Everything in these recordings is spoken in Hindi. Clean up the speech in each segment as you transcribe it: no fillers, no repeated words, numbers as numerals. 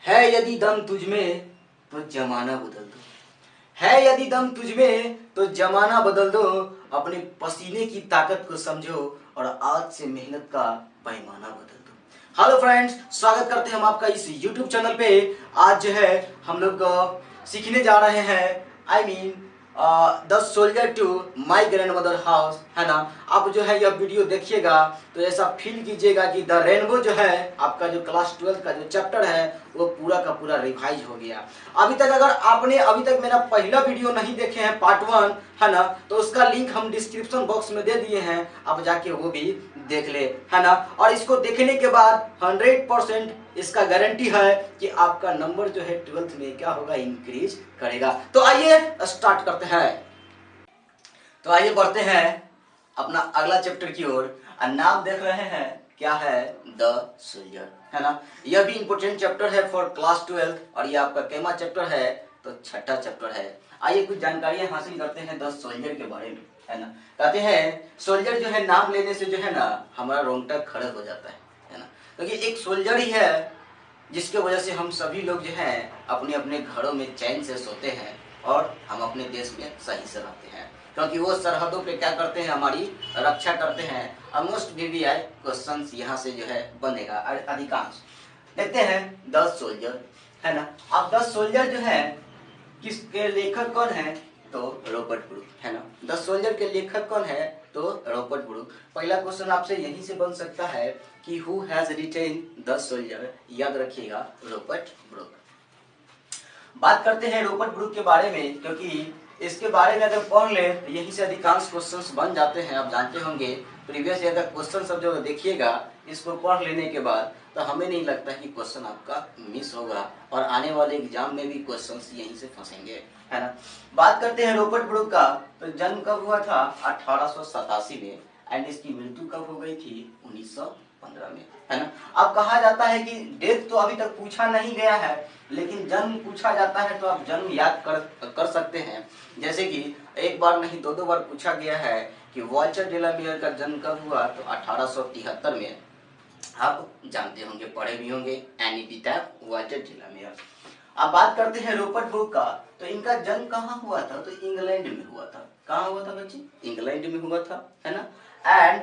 है यदि दम तुझ में तो जमाना बदल दो। है यदि दम तुझ में तो जमाना बदल दो। अपने पसीने की ताकत को समझो और आज से मेहनत का पैमाना बदल दो। हेलो फ्रेंड्स, स्वागत करते हैं हम आपका इस YouTube चैनल पे। आज जो है हम लोग सीखने जा रहे हैं the soldier to my grandmother house, है ना। आप जो है यह वीडियो देखिएगा तो ऐसा फील कीजिएगा कि द रेनबो जो है आपका जो क्लास 12 का जो चैप्टर है वो पूरा का पूरा रिवाइज हो गया। अभी तक अगर आपने अभी तक मेरा पहला वीडियो नहीं देखे हैं पार्ट 1, है ना, तो उसका लिंक हम डिस्क्रिप्शन बॉक्स में दे दिए हैं, आप जाके वो भी देख ले, है ना। और इसको देखने के बाद 100% इसका गारंटी है कि आपका नंबर जो है 12th में क्या होगा, इंक्रीज करेगा। तो आइए स्टार्ट करते हैं। तो आइए बढ़ते हैं अपना अगला चैप्टर की ओर। नाम देख रहे हैं क्या है, द सोल्जर, है ना। यह भी इंपोर्टेंट चैप्टर है फॉर क्लास 12 और ये आपका केमा चैप्टर है, तो छठा चैप्टर है। आइए कुछ जानकारियां हासिल करते हैं द सोल्जर के बारे में, है ना। कहते हैं सोल्जर जो है नाम लेने से जो है ना हमारा रोंगटा खड़ा हो जाता है ना। क्योंकि एक सोल्जर ही है जिसके वजह से हम सभी लोग जो है अपने अपने घरों में चैन से सोते हैं और हम अपने देश में सही से रहते हैं, क्योंकि वो सरहदों पे क्या करते हैं, हमारी रक्षा करते हैं। मोस्ट VVI क्वेश्चन यहाँ से जो है बनेगा अधिकांश। देखते हैं द सोल्जर, है ना। अब द सोल्जर जो है किसके लेखक कौन है, तो रॉबर्ट ब्रूक, है ना। द सोल्जर के लेखक कौन है, तो रॉबर्ट ब्रूक। पहला क्वेश्चन आपसे यहीं से बन सकता है कि who has retain the soldier, याद रखिएगा रॉबर्ट ब्रूक। बात करते हैं रॉबर्ट ब्रूक के बारे में, क्योंकि इसके बारे में अगर पढ़ ले तो यहीं से अधिकांश क्वेश्चंस बन जाते हैं। आप जानते होंगे प्रीवियस ईयर का क्वेश्चन सब जो देखिएगा इसको पढ़ लेने के बाद तो हमें नहीं लगता कि क्वेश्चन आपका मिस होगा और आने वाले एग्जाम में भी क्वेश्चंस यहीं से फंसेंगे, है ना। बात करते हैं रॉबर्ट ब्रूक का, तो जन्म कब हुआ था, 1887 में, एंड इसकी मृत्यु कब हो गई थी, 1915 में, है ना। अब कहा जाता है कि डेथ तो अभी तक पूछा नहीं गया है, लेकिन जन्म पूछा जाता है तो आप जन्म याद कर सकते हैं। जैसे कि एक बार नहीं दो बार पूछा गया है कि वाल्टर डेलामियर का जन्म कब हुआ, तो 1873 में। आप जानते होंगे, पढ़े भी होंगे, एनीपिटाफ वाल्टर डेलामियर। अब बात करते हैं रॉबर्ट ब्रूक का, तो इनका जन्म कहाँ हुआ था, तो इंग्लैंड में हुआ था। कहाँ हुआ था बच्चे, इंग्लैंड में हुआ था, है ना। And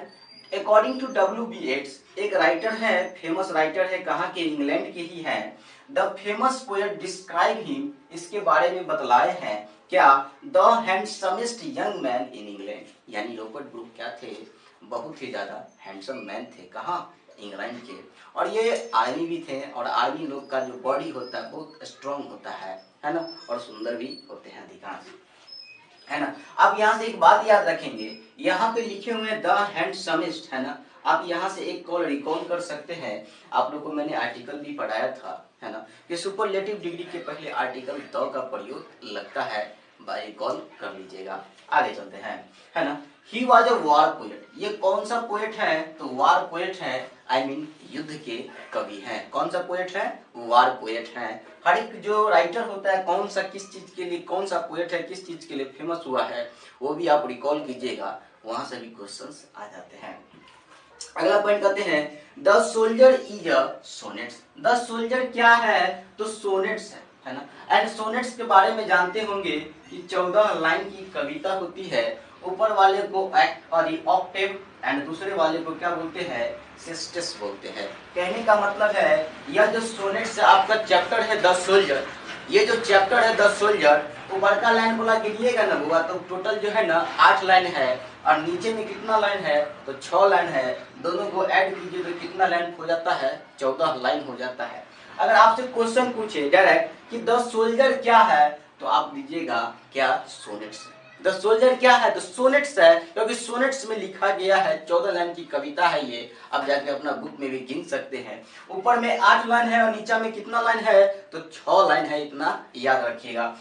according to W.B. येट्स, एक राइटर है, फेमस राइटर है, कहाँ के, इंग्लैंड के ही है। The famous poet describe him, इसके बारे में बतलाए हैं क्या, the हैंडसमेस्ट young man in England, यानी रॉबर्ट ब्रूक क्या थे, बहुत ही ज्यादा हैंडसम मैन थे, कहाँ, इंग्लैंड के। और ये आर्मी भी थे, और आर्मी लोग का जो बॉडी होता है बहुत स्ट्रॉन्ग होता है ना, और सुंदर भी होते हैं अधिकांश, है ना। आप यहाँ से एक बात याद रखेंगे, यहाँ पे लिखे हुए द हैंडसमेस्ट, है ना। आप यहाँ से एक कॉल रिकॉल कर सकते हैं, आप लोग को मैंने आर्टिकल भी पढ़ाया था, है ना, कि सुपरलेटिव डिग्री के पहले आर्टिकल द का प्रयोग लगता है, रिकॉल कर लीजिएगा। आगे चलते हैं, है ना। He was a war poet, ये कौन सा पोएट है, तो वॉर पोएट है, युद्ध के कवि हैं। कौन सा पोएट है, वॉर पोएट है। हर एक जो राइटर होता है कौन सा किस चीज के लिए, कौन सा पोएट है किस चीज के लिए फेमस हुआ है, वो भी आप रिकॉल कीजिएगा, वहां से भी क्वेश्चंस आ जाते हैं। अगला पॉइंट कहते हैं the soldier is a sonnets. The soldier क्या है, तो सोनेट्स है ना। एंड सोनेट्स के बारे में जानते होंगे कि 14 लाइन की कविता होती है। ऊपर वाले को ऑक्टेव एंड दूसरे वाले को क्या बोलते हैं, सिस्टस बोलते हैं। कहने का मतलब है यह जो सोनेट्स आपका चैप्टर है द सोल्जर, ये जो चैप्टर है द सोल्जर, ऊपर का लाइन बोला गिनिएगा ना बुआ, तो टोटल जो है ना 8 लाइन है, और नीचे में कितना लाइन है, तो 6 लाइन है। दोनों को ऐड कीजिए तो कितना लाइन हो जाता है, 14 लाइन हो जाता है। अगर आपसे क्वेश्चन पूछे डायरेक्ट कि द सोल्जर क्या है, तो आप दीजिएगा क्या, सोनेट्स। द सोल्जर क्या है, तो सोनेट्स है, क्योंकि सोनेट्स में लिखा गया है, 14 लाइन की कविता है ये। आप जाके अपना बुक में भी गिन सकते हैं। ऊपर में 8 लाइन है और नीचे में कितना लाइन है, तो 6 लाइन है, इतना याद रखिएगा।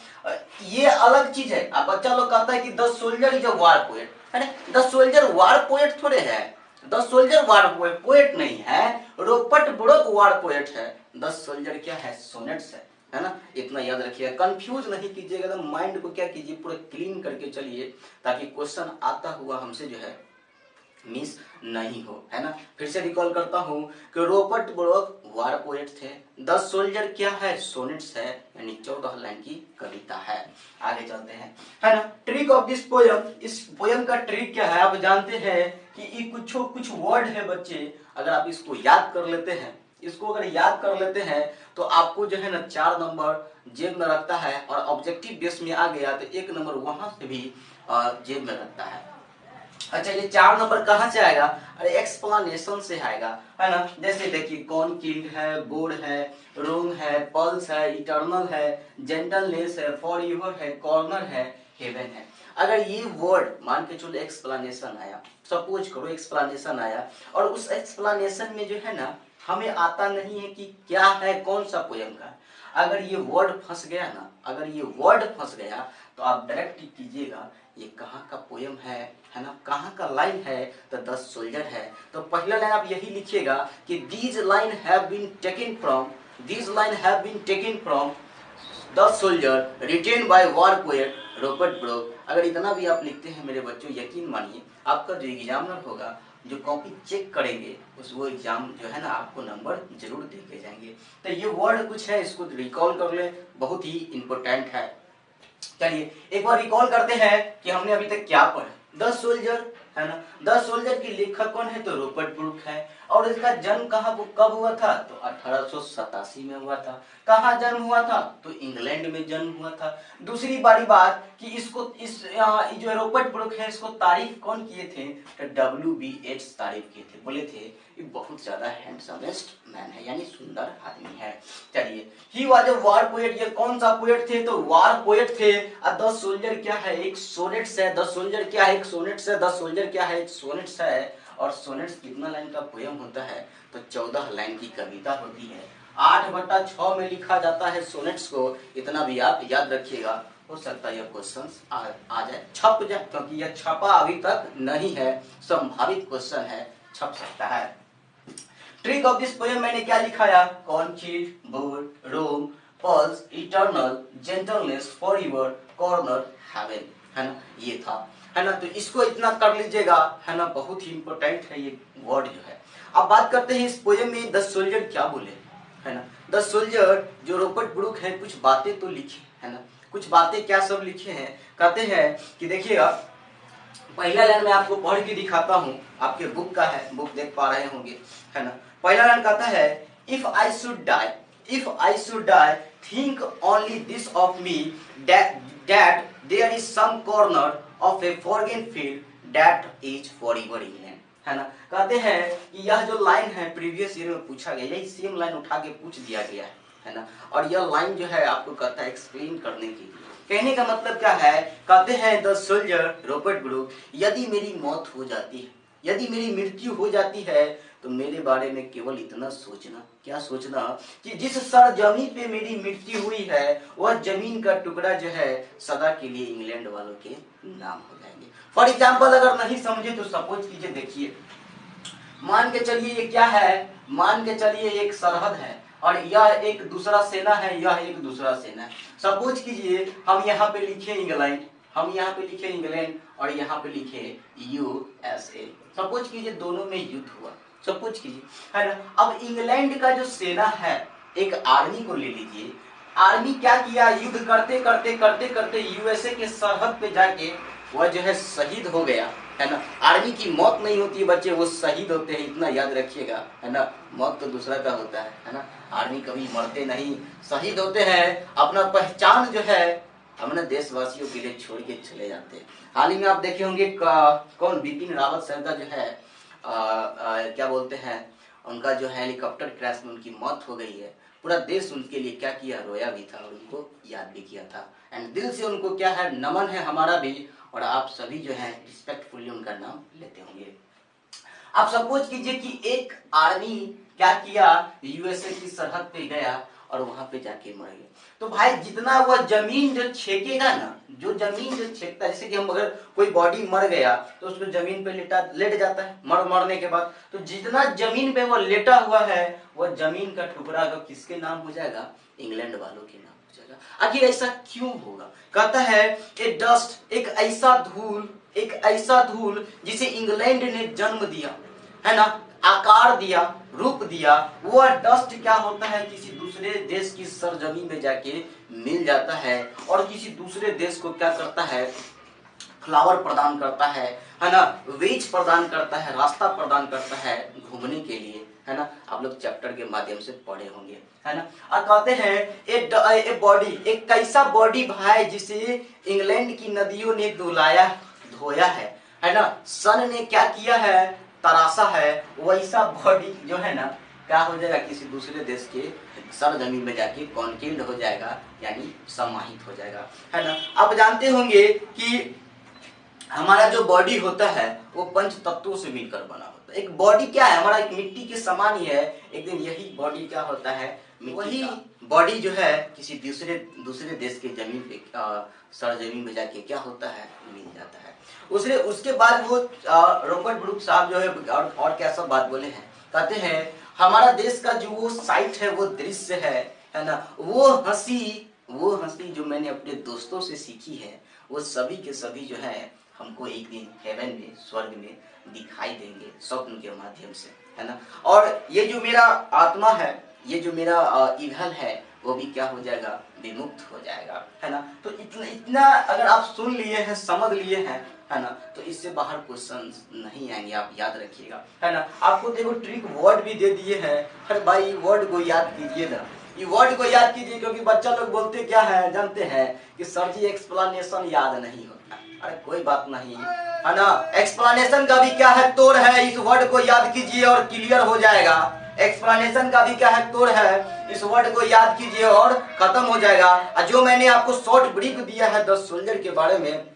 ये अलग चीज है। अब बच्चा लोग कहता है कि the soldier is a war poet, है ना। द सोल्जर वॉर पोएट थोड़े है, द सोल्जर वॉर पोएट नहीं है, रॉबर्ट ब्रूक वॉर पोएट है। द सोल्जर क्या है, सोनेट्स है ना। इतना याद रखिएगा, कंफ्यूज नहीं कीजिएगा, तो माइंड को क्या कीजिए, पूरा क्लीन करके चलिए, ताकि क्वेश्चन आता हुआ हमसे जो है मिस नहीं हो, है ना। फिर से रिकॉल करता हूँ कि रॉबर्ट ब्रुक वार पोएट थे। द सोल्जर क्या है, सोनेट्स है, यानी 14 लाइन की कविता है। आगे चलते हैं, है ना। ट्रिक ऑफ दिस पोयम, इस पोयम का ट्रिक क्या है, आप जानते हैं कि ये कुछ वर्ड है बच्चे, अगर आप इसको याद कर लेते हैं, इसको अगर याद कर लेते हैं तो आपको जो है ना 4 नंबर जेब में रखता है, और ऑब्जेक्टिव बेस में आ गया तो 1 नंबर वहां से भी जेब में रखता है। अच्छा, ये 4 नंबर कहाँ से आएगा, अरे एक्सप्लेनेशन से आएगा, है ना। जैसे देखिए कौन किल्ड है, बोर्ड है, रूम है, पल्स है, इटर्नल है, जेंटलनेस है, फॉर यूर है, कॉर्नर है, हेवन है। अगर ये वर्ड मान के चलो एक्सप्लेनेशन आया, सपोज करो एक्सप्लेनेशन आया, और उस एक्सप्लेनेशन में जो है ना हमें आता नहीं है कि क्या है, कौन सा पोयम का, अगर ये वर्ड फंस गया ना, अगर ये वर्ड फंस गया तो आप डायरेक्ट कीजिएगा ये कहाँ का पोयम है ना, कहाँ का लाइन है, तो द सोल्जर है। तो पहला लाइन आप यही लिखिएगा कि these line have been taken from, these line have been taken from the soldier written by war poet Robert Brooke. अगर इतना भी आप लिखते हैं मेरे बच्चों, यकीन मानिए आपका जो एग्जामिनर होगा, जो कॉपी चेक करेंगे, उस वो एग्जाम जो है ना आपको नंबर जरूर दे के जाएंगे। तो ये वर्ड कुछ है, इसको रिकॉल कर ले, बहुत ही इंपॉर्टेंट है। चलिए एक बार रिकॉल करते हैं कि हमने अभी तक क्या पढ़ा। द सोल्जर, है ना, द सोल्जर की लेखक कौन है, तो रॉबर्ट ब्रुक है, और इसका जन्म कहाँ कब हुआ था, तो 1887 में हुआ था। कहाँ जन्म हुआ था, तो इंग्लैंड में जन्म हुआ था। दूसरी बड़ी बात कि इसको जो रॉबर्ट ब्रुक है, इसको तारीफ कौन किए थे, तो WB येट्स तारीफ किए थे, बोले थे ये बहुत ज्यादा हैंडसमेस्ट मैन है, यानी सुंदर आदमी है। चलिए, he was a war poet, ये कौन सा पोएट थे, तो वार पोएट थे। द सोल्जर क्या है, एक सोनेट्स है। द सोल्जर क्या है, एक सोनेट्स है। द सोल्जर क्या है, एक सोनेट्स है। और सोनेट्स कितना लाइन का पोयम होता है, तो 14 लाइन की कविता होती है। 8/6 में लिखा जाता है सोनेट्स को, इतना भी आप याद रखिएगा। हो सकता है यह क्वेश्चन आ जाए, छप जाए, क्योंकि यह छपा अभी तक नहीं है, संभावित क्वेश्चन है, छप सकता है। ट्रिक ऑफ दिस पोयम मैंने क्या लिखाया, concealed, board, roam, pulse, eternal, gentleness, forever, corner, heaven, है ना, ये था, है ना। तो इसको इतना कर लीजिएगा, है ना, बहुत ही इंपॉर्टेंट है ये वर्ड जो है। अब बात करते हैं इस पोयम में द सोल्जर क्या बोले, है ना। द सोल्जर जो रॉबर्ट ब्रुक है कुछ बातें तो लिखे, है ना, कुछ बातें क्या सब लिखे हैं, कहते हैं कि देखिएगा पहला लाइन मैं आपको पढ़ के दिखाता हूँ, आपके बुक का है, बुक देख पा रहे होंगे, है ना। पहला लाइन कहता है, if I should die, if I should die, think only this of me, that there is some corner of a foreign field that is forever England, है ना। कहते हैं कि यह जो लाइन है प्रीवियस ईयर में पूछा गया, यही सेम लाइन उठा के पूछ दिया गया है ना। और यह लाइन जो है आपको कहता है एक्सप्लेन करने के लिए, कहने का मतलब क्या है, कहते हैं द सोल्जर रॉबर्ट ब्रुक, यदि मेरी मौत हो जाती है, यदि मेरी मृत्यु हो जाती है, तो मेरे बारे में केवल इतना सोचना, क्या सोचना, कि जिस सरजमी पे मेरी मृत्यु हुई है वह जमीन का टुकड़ा जो है सदा के लिए इंग्लैंड वालों के नाम हो जाएंगे। फॉर एग्जाम्पल अगर नहीं समझे तो सपोज कीजिए, देखिए मान के चलिए ये क्या है, मान के चलिए एक सरहद है, और यह एक दूसरा सेना है, यह एक दूसरा सेना है। सपोज कीजिए हम यहाँ पे लिखे इंग्लैंड, हम यहाँ पे लिखे इंग्लैंड, और यहाँ पे लिखे USA। सपोज कीजिए दोनों में युद्ध हुआ, सपोज कीजिए, है ना। अब इंग्लैंड का जो सेना है, एक आर्मी को ले लीजिए, आर्मी क्या किया, युद्ध करते करते करते करते USA के सरहद पे जाके वह जो है शहीद हो गया, है ना। आर्मी की मौत नहीं होती है बच्चे, वो शहीद होते हैं, इतना याद रखिएगा, है ना। मौत तो दूसरा का होता है ना। आर्मी कभी मरते नहीं, शहीद होते हैं, अपना पहचान जो है अपने देशवासियों के लिए छोड़ के चले जाते हैं। हाल ही में आप देखे होंगे कौन, बिपिन रावत सर का जो है क्या बोलते हैं, उनका जो है हेलीकॉप्टर क्रैश में उनकी मौत हो गई है। पूरा देश उनके लिए क्या किया, रोया भी था और उनको याद भी किया था। एंड दिल से उनको क्या है, नमन है हमारा भी, और आप सभी जो है रिस्पेक्टफुली उनका नाम लेते होंगे। आप सपोज कीजिए कि एक आर्मी क्या किया, USA की सरहद पे गया और वहां पे जाके मर गए, तो भाई जितना वह जमीन जो छेकेगा ना, जो जमीन जो छेकता है, जैसे कि हम अगर कोई बॉडी मर गया तो उसको जमीन पे लेट जाता है मरने के बाद, तो जितना जमीन पे वो लेटा हुआ है वह जमीन का टुकड़ा का किसके नाम हो जाएगा, इंग्लैंड वालों के नाम हो जाएगा। आखिर ऐसा क्यों होगा, कहता है ए डस्ट, एक ऐसा धूल एक ऐसा धूल जिसे इंग्लैंड ने जन्म दिया, है ना, आकार दिया, रूप दिया, वो डस्ट क्या होता है, किसी दूसरे देश की सरजमी में जाके मिल जाता है और किसी दूसरे देश को क्या करता है, फ्लावर प्रदान करता है ना, वेज प्रदान करता है, रास्ता प्रदान करता है घूमने के लिए, है ना। आप लोग चैप्टर के माध्यम से पढ़े होंगे, है ना। और कहते हैं ए बॉडी, एक कैसा बॉडी भाई जिसे इंग्लैंड की नदियों ने धुलाया धोया है ना, सन ने क्या किया है, तराशा है, वैसा बॉडी जो है ना क्या हो जाएगा, किसी दूसरे देश के सरजमीन में जाके कॉन्केल्ड हो जाएगा, यानी समाहित हो जाएगा, है ना। आप जानते होंगे कि हमारा जो बॉडी होता है वो पंच तत्वों से मिलकर बना होता है। एक बॉडी क्या है, हमारा एक मिट्टी के समान ही है, एक दिन यही बॉडी क्या होता है, वही बॉडी जो है किसी दूसरे देश के जमीन पे सरजमीन में जाके क्या होता है, मिल जाता है। उसके बाद वो रॉबर्ट ब्रूक साहब जो है और क्या सब बात बोले हैं, कहते हैं हमारा देश का जो वो साइट है, वो दृश्य है ना, वो हंसी जो मैंने अपने दोस्तों से सीखी है, वो सभी के सभी जो है हमको एक दिन हेवन में, स्वर्ग में दिखाई देंगे स्वप्न के माध्यम से, है ना। और ये जो मेरा आत्मा है, ये जो मेरा ईंधन है, वो भी क्या हो जाएगा, विमुक्त हो जाएगा, है ना। तो इतना अगर आप सुन लिए हैं, समझ लिए हैं, है ना, तो इससे बाहर क्वेश्चन नहीं आएंगे, आप याद रखिएगा, है ना। आपको देखो ट्रिक वर्ड भी दे दिए हैं, अरे भाई वर्ड को याद कीजिए ना, ये वर्ड को याद कीजिए, क्योंकि बच्चा लोग बोलते क्या है जानते हैं कि सर जी एक्सप्लेनेशन याद नहीं होता। अरे कोई बात नहीं, है ना, एक्सप्लेनेशन का भी क्या है, तोड़ है, इस वर्ड को याद कीजिए और क्लियर हो जाएगा। एक्सप्लेनेशन का भी क्या है, तोड़ है, इस वर्ड को याद कीजिए और खत्म हो जाएगा। जो मैंने आपको शॉर्ट ब्रीफ दिया है 10 सोल्जर के बारे में,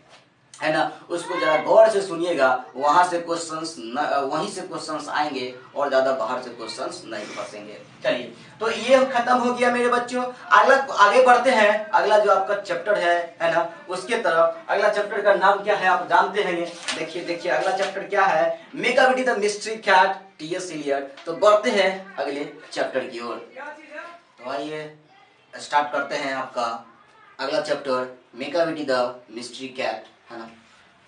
है ना, उसको जरा गौर से सुनिएगा, वहां से क्वेश्चंस वहीं से क्वेश्चंस आएंगे और ज्यादा बाहर से क्वेश्चंस नहीं फंसेंगे। चलिए, तो ये खत्म हो गया मेरे बच्चों। आगे बढ़ते हैं, अगला जो आपका चैप्टर है ना, उसके तरफ। अगला चैप्टर का नाम क्या है आप जानते हैं, देखिए अगला चैप्टर क्या है, Macavity the mystery cat, T S. Eliot. तो बढ़ते हैं अगले चैप्टर की ओर। तो आइए स्टार्ट करते हैं आपका अगला चैप्टर, मेकाविटी द मिस्ट्री कैट, है ना।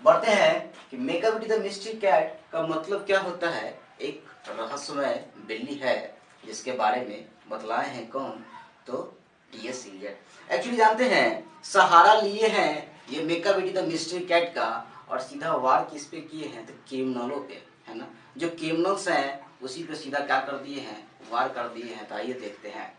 बढ़ते हैं कि मेकाविटी द मिस्ट्री कैट का मतलब क्या होता है, एक रहस्यमय बिल्ली है जिसके बारे में बतलाए हैं कौन, तो टी.एस. इलियट। एक्चुअली जानते हैं सहारा लिए हैं ये मेकाविटी द मिस्ट्री कैट का, और सीधा वार किस पे किए हैं, तो क्रिमिनलों पे, है ना। जो क्रिमिनल्स हैं उसी पे सीधा क्या कर दिए हैं, वार कर दिए हैं। तो आइए देखते हैं,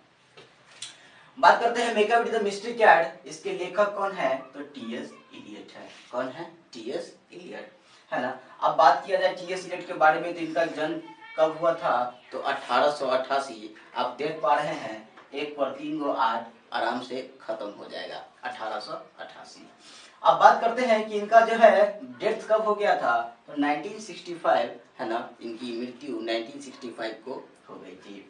बात करते हैं मेकाविटी द मिस्ट्री कैट। इसके लेखक कौन है, तो टी.एस. इलियट है। कौन है, टी.एस. इलियट, है ना। अब बात किया जाए टी.एस. इलियट के बारे में, तो इनका जन्म कब हुआ था, तो 1888। आप देख पा रहे हैं 1 पर 3 गो 8 आराम से खत्म हो जाएगा, 1888। अब बात करते हैं कि इनका जो है डेथ कब हो गया था, तो 1965, है ना, इनकी मृत्यु 1965 को हो गई थी।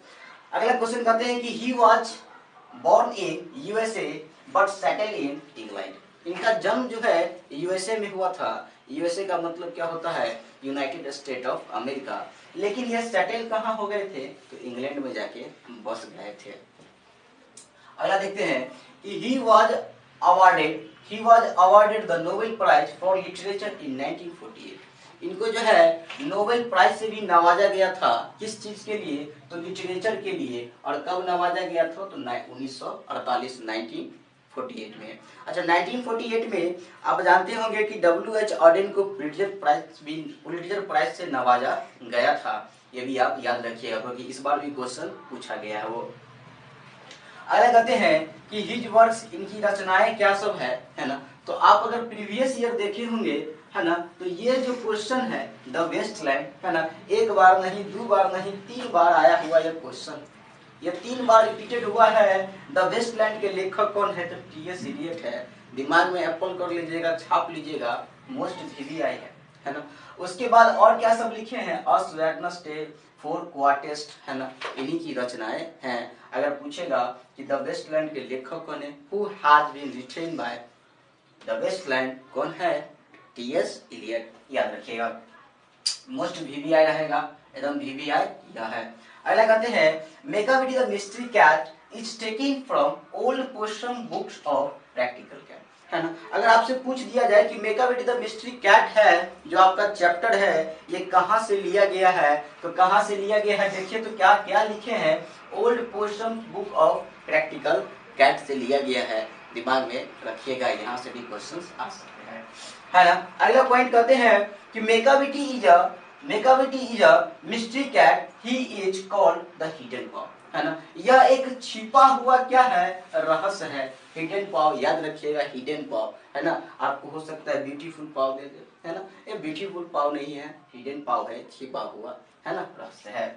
अगला क्वेश्चन कहते हैं कि he was born in USA but settled in England। इनका जन्म जो है यूएसए में हुआ था। यूएसए का मतलब क्या होता है, यूनाइटेड स्टेट ऑफ अमेरिका। लेकिन ये सेटल कहाँ हो गए थे, तो इंग्लैंड में जाके बस गए थे। अगला देखते हैं कि he was awarded the Nobel Prize for Literature in 1948। इनको जो है नोबेल प्राइज से भी नवाजा गया था, किस चीज के लिए, तो लिटरेचर के लिए। और कब नवाजा गया था, तो 1948 1948 में। अच्छा, 1948 में आप जानते होंगे कि W.H. ऑडेन को पुलिट्जर प्राइज से नवाजा गया था। ये भी आप याद रखिएगा, क्योंकि इस बार भी क्वेश्चन पूछा गया है वो। अगला कहते हैं कि हिज वर्क्स, इनकी रचनाएं क्या सब है ना। तो आप अगर प्रीवियस ईयर देखे होंगे, है ना, तो ये जो क्वेश्चन है द वेस्टलैंड, है ना, 1 बार नहीं 2 बार नहीं 3 बार आया हुआ ये क्वेश्चन, ये 3 बार रिपीटेड हुआ है। द वेस्टलैंड के लेखक कौन है, तो टी.एस. इलियट है। दिमाग में एप्पल कर लीजिएगा, छाप लीजिएगा, मोस्ट VBI है ना। उसके बाद और क्या सब लिखे हैं, अस वेडनेसडे, फोर क्वार्टेस्ट, है ना, इन्हीं की रचनाएं हैं। अगर पूछेगा कि द वेस्टलैंड के लेखक कौन है, who has been written by the waste land, कौन है, टी.एस. इलियट, याद रखिएगा। मोस्ट VBI रहेगा, एकदम VBI यह है। अगला कहते हैं Macavity the mystery cat is taking from old question books of practical cat. है ना। अगर आपसे पूछ दिया जाए कि मेकाविटी द मिस्ट्री कैट है जो आपका चैप्टर है ये कहाँ से लिया गया है, तो कहाँ से लिया गया है देखिए तो क्या क्या लिखे हैं, old possum's book of practical cat से लिया गया है। दिमाग में रखिएगा, यहाँ से भी क्वेश्चंस आ सकते हैं, है ना। अगला पॉइंट कहते हैं कि Macavity is a mystery cat, he is called the hidden paw, है ना। यह एक छिपा हुआ क्या है, रहस्य है, हिडन पाव, याद रखिएगा हिडन पाव, है ना। आपको हो सकता है ब्यूटीफुल पाव दे दे, है ना, ये ब्यूटीफुल पाव नहीं है, हिडन पाव है, छिपा हुआ, है ना, रहस्य है।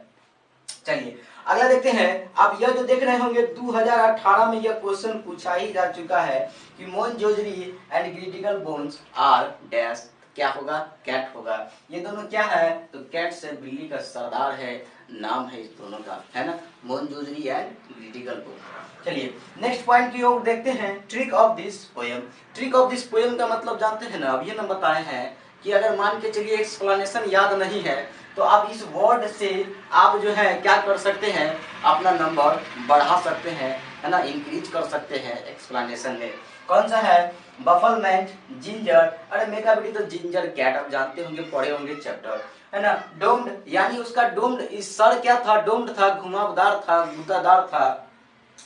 चलिए अगला देखते हैं। आप यह जो देख रहे होंगे 2018 में यह क्वेश्चन पूछा ही जा चुका है कि मोनजोदड़ी and critical bones are dash, क्या होगा, कैट होगा। ये दोनों क्या है, तो कैट से बिल्ली का सरदार है, नाम है इस दोनों का, है ना, मोनजोदड़ी एंड क्रिटिकल बोन। चलिए नेक्स्ट पॉइंट की ओर देखते हैं, trick of this poem. Trick of this poem का मतलब जानते हैं ना, अभी ना बताए हैं कि अगर मान के चलिए एक्सप्लेनेशन याद नहीं है तो आप इस वर्ड से आप जो है क्या कर सकते हैं, अपना नंबर बढ़ा सकते हैं, है ना, इंक्रीज कर सकते हैं एक्सप्लेनेशन में। कौन सा है, बफलमेंट, जिंजर, अरे मेकाविटी तो जिंजर कैट आप जानते होंगे, पढ़े होंगे चैप्टर, है ना। डोम्ड यानी उसका डोम्ड इस सर क्या था, डोम्ड था, घुमावदार था, गुतादार था।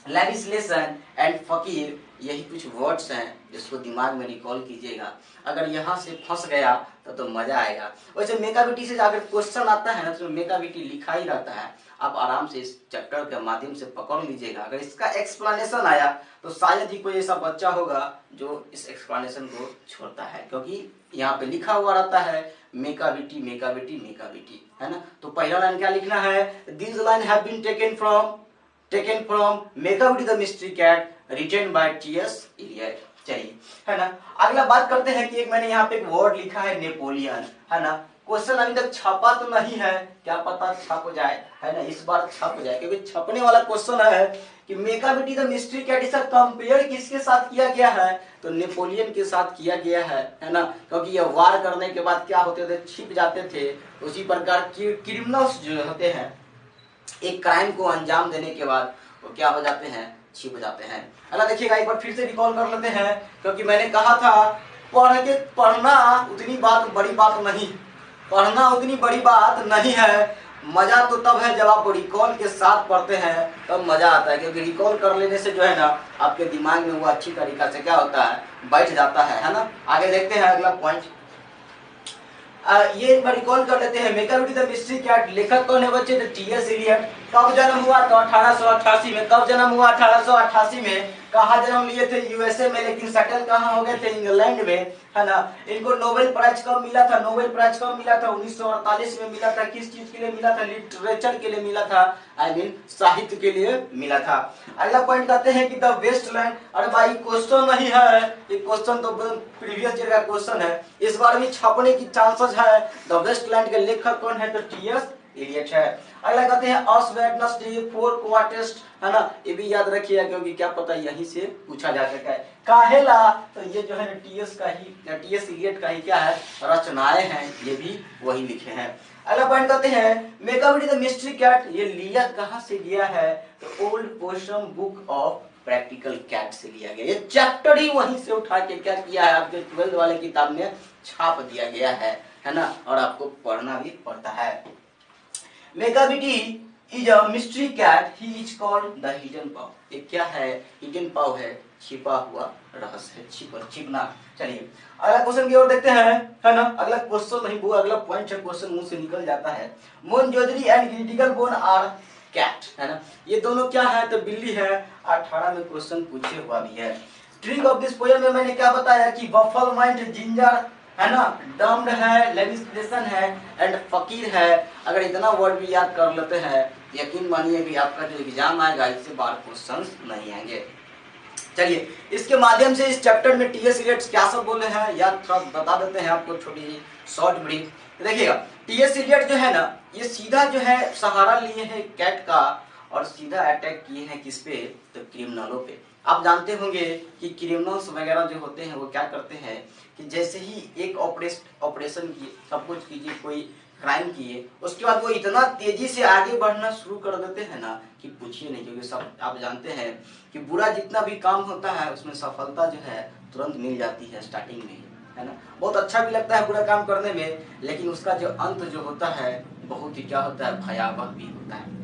लेजिस्लेशन एंड फकीर, यही कुछ वर्ड्स हैं जिसको दिमाग में रिकॉल कीजिएगा। अगर यहाँ से फंस गया तो मजा आएगा। वैसे मेकाविटी से अगर क्वेश्चन आता है ना तो मेकाविटी लिखा ही रहता है, आप आराम से इस चैप्टर के माध्यम से पकड़ लीजिएगा। अगर इसका एक्सप्लेनेशन आया तो शायद ही कोई ऐसा बच्चा होगा जो इस एक्सप्लेनेशन को छोड़ता है, क्योंकि यहाँ पे लिखा हुआ रहता है मेकाविटी मेकाविटी मेकाविटी, है ना। तो पहला लाइन क्या लिखना है, this line have been taken from Macavity the mystery cat written by T S. Eliot. चलिए, है ना। अगला बात करते हैं कि एक मैंने यहाँ पे एक वर्ड लिखा है नेपोलियन, है ना। क्वेश्चन अभी तक छपा तो नहीं है, क्या पता छप जाए, है ना, इस बार छप जाए, क्योंकि छपने वाला क्वेश्चन है कि मेकाविटी द मिस्ट्री कैट इसका कंपेयर किसके साथ किया गया है, तो नेपोलियन के साथ किया गया है ना। क्योंकि ये वार करने के बाद क्या होते थे, छिप जाते थे। उसी प्रकार क्रिमिनल्स जो होते हैं एक क्राइम को अंजाम देने के बाद वो क्या हो जाते हैं, छिप जाते हैं। अगला देखिएगा, एक बार फिर से रिकॉल कर लेते हैं, क्योंकि मैंने कहा था पढ़ना उतनी बड़ी बात नहीं, पढ़ना उतनी बड़ी बात नहीं है, मजा तो तब है जब आप रिकॉल के साथ पढ़ते हैं, तब मजा आता है। क्योंकि रिकॉल कर लेने से जो है ना आपके दिमाग में वो अच्छी तरीका से क्या होता है, बैठ जाता है ना। आगे देखते हैं अगला पॉइंट, ये एक बार रिकॉल कर लेते हैं। मेकाविटी द मिस्ट्री कैट, लेखक कौन है बच्चे, तो टी.एस. इलियट। कब जन्म हुआ, तो 1888 में। कब जन्म हुआ, 1888 में। कहाँ जन्म लिए थे, यूएसए में, लेकिन सेटल कहाँ हो गए थे, इंग्लैंड में, है ना। इनको नोबेल प्राइज कब मिला था, नोबेल प्राइज कब मिला था, 1948 में मिला था। किस चीज के लिए मिला था, लिटरेचर के लिए मिला था, आई मीन साहित्य के लिए मिला था। अगला पॉइंट कहते हैं कि द वेस्टलैंड, अरे भाई क्वेश्चन नहीं है ये, क्वेश्चन तो प्रीवियस ईयर का क्वेश्चन है, इस बार भी छपने की चांसेस है। द वेस्टलैंड के लेखक कौन है, तो टी.एस. इलियट है। अगला कहते हैं अस वेडनेसडे फोर क्वार्टेस्ट, है ना, ये भी याद रखिएगा क्योंकि क्या पता यहीं से पूछा जा सकता है। काहेला, तो ये जो है टी.एस. इलियट का ही क्या है, रचनाएं हैं, ये भी वही लिखे हैं। अगला पॉइंट कहते हैं मेकाविटी द मिस्ट्री कैट, ये लिया कहाँ से लिया है, तो old possum's book of practical cat से लिया गया। ये चैप्टर ही वहीं से उठा के क्या किया है, आपके 12th वाले किताब में छाप दिया गया है ना, और आपको पढ़ना भी पड़ता है। Macavity is a mystery cat, he is called the hidden paw. ये क्या है, हिडन पाव है, छिपा हुआ रहस्य है, छिपना। चलिए अगला क्वेश्चन की ओर देखते हैं, है ना। अगला क्वेश्चन नहीं, वो अगला पॉइंट है, क्वेश्चन मुंह से निकल जाता है। मोनजोदड़ी and critical bone are cat, है ना, ये दोनों क्या है, तो बिल्ली है। 18 में क्वेश्चन पूछे हुआ भी है। ट्रिक ऑफ दिस पोएम में मैंने क्या बताया कि बफल माइंड, जिंजर, है ना, डम्ड है, लेजिस्लेशन है एंड फकीर है। अगर इतना वर्ड भी याद कर लेते हैं, यकीन मानिए कि आपका जो एग्जाम आएगा इससे बाहर क्वेश्चंस नहीं आएंगे। चलिए इसके माध्यम से इस चैप्टर में टी.एस. इलियट क्या सब बोले हैं याद थोड़ा बता देते हैं आपको, छोटी सी शॉर्ट ब्रीफ। देखिएगा टी.एस. इलियट जो है ना, ये सीधा जो है सहारा लिए हैं कैट का और सीधा अटैक किए हैं किस पे, तो क्रिमिनलों पे। आप जानते होंगे कि क्रिमिनल्स वगैरह जो होते हैं वो क्या करते हैं कि जैसे ही एक ऑपरेशन की, सपोज कीजिए कोई क्राइम किए, उसके बाद वो इतना तेजी से आगे बढ़ना शुरू कर देते हैं ना कि पूछिए नहीं। क्योंकि सब आप जानते हैं कि बुरा जितना भी काम होता है उसमें सफलता जो है तुरंत मिल जाती है स्टार्टिंग में ही, है ना। बहुत अच्छा भी लगता है बुरा काम करने में, लेकिन उसका जो अंत जो होता है बहुत ही क्या होता है, भयावह भी होता है।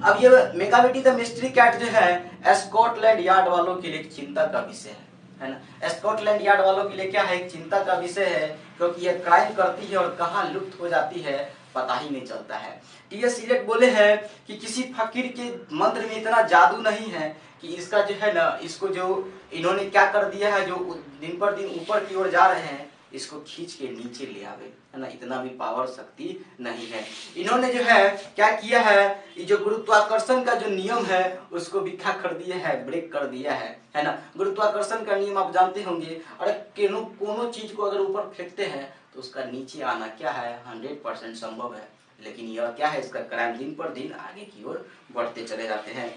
अब ये मेगाविटी द मिस्ट्री कैट जो है स्कॉटलैंड यार्ड वालों के लिए एक चिंता का विषय है ना। स्कॉटलैंड यार्ड वालों के लिए क्या है, एक चिंता का विषय है, क्योंकि ये क्राइम करती है और कहाँ लुप्त हो जाती है पता ही नहीं चलता है। टी.एस. इलियट बोले हैं कि किसी फकीर के मंत्र में इतना जादू नहीं है कि इसका जो है ना, इसको जो इन्होंने क्या कर दिया है, जो दिन पर दिन ऊपर की ओर जा रहे हैं, इसको खींच के नीचे ले आवे, है ना। इतना भी पावर शक्ति नहीं है। इन्होंने जो है क्या किया है, ये जो गुरुत्वाकर्षण का जो नियम है उसको भी क्या कर दिया है, ब्रेक कर दिया है ना। गुरुत्वाकर्षण का नियम आप जानते होंगे, और कोनो चीज को अगर ऊपर फेंकते हैं तो उसका नीचे आना क्या है, 100% संभव है। लेकिन यह क्या है, इसका क्राइम दिन पर दिन आगे की ओर बढ़ते चले जाते हैं।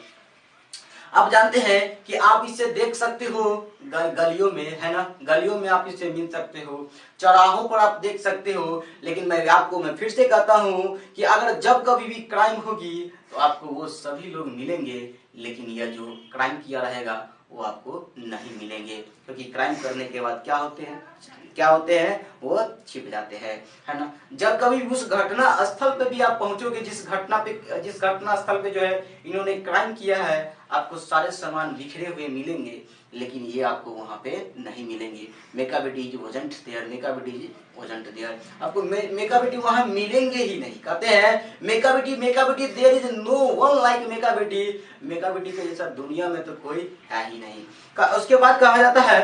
आप जानते हैं कि आप इसे देख सकते हो गलियों में, है ना, गलियों में आप इसे मिल सकते हो, चौराहों पर आप देख सकते हो। लेकिन मैं फिर से कहता हूं कि अगर जब कभी भी क्राइम होगी तो आपको वो सभी लोग मिलेंगे, लेकिन यह जो क्राइम किया रहेगा वो आपको नहीं मिलेंगे, क्योंकि क्राइम करने के बाद क्या होते हैं वो छिप जाते हैं, है ना। जब कभी उस घटना स्थल पे भी आप पहुंचोगे, जिस घटना स्थल पे जो है इन्होंने क्राइम किया है, आपको सारे सामान बिखरे हुए मिलेंगे, लेकिन ये आपको वहां पे नहीं मिलेंगे। Macavity is wasn't there, Macavity is wasn't there, आपको मेकाबिटी वहां मिलेंगे ही नहीं। कहते हैं Macavity there is no one like Macavity के जैसा दुनिया में तो कोई है ही नहीं। उसके बाद कहा जाता है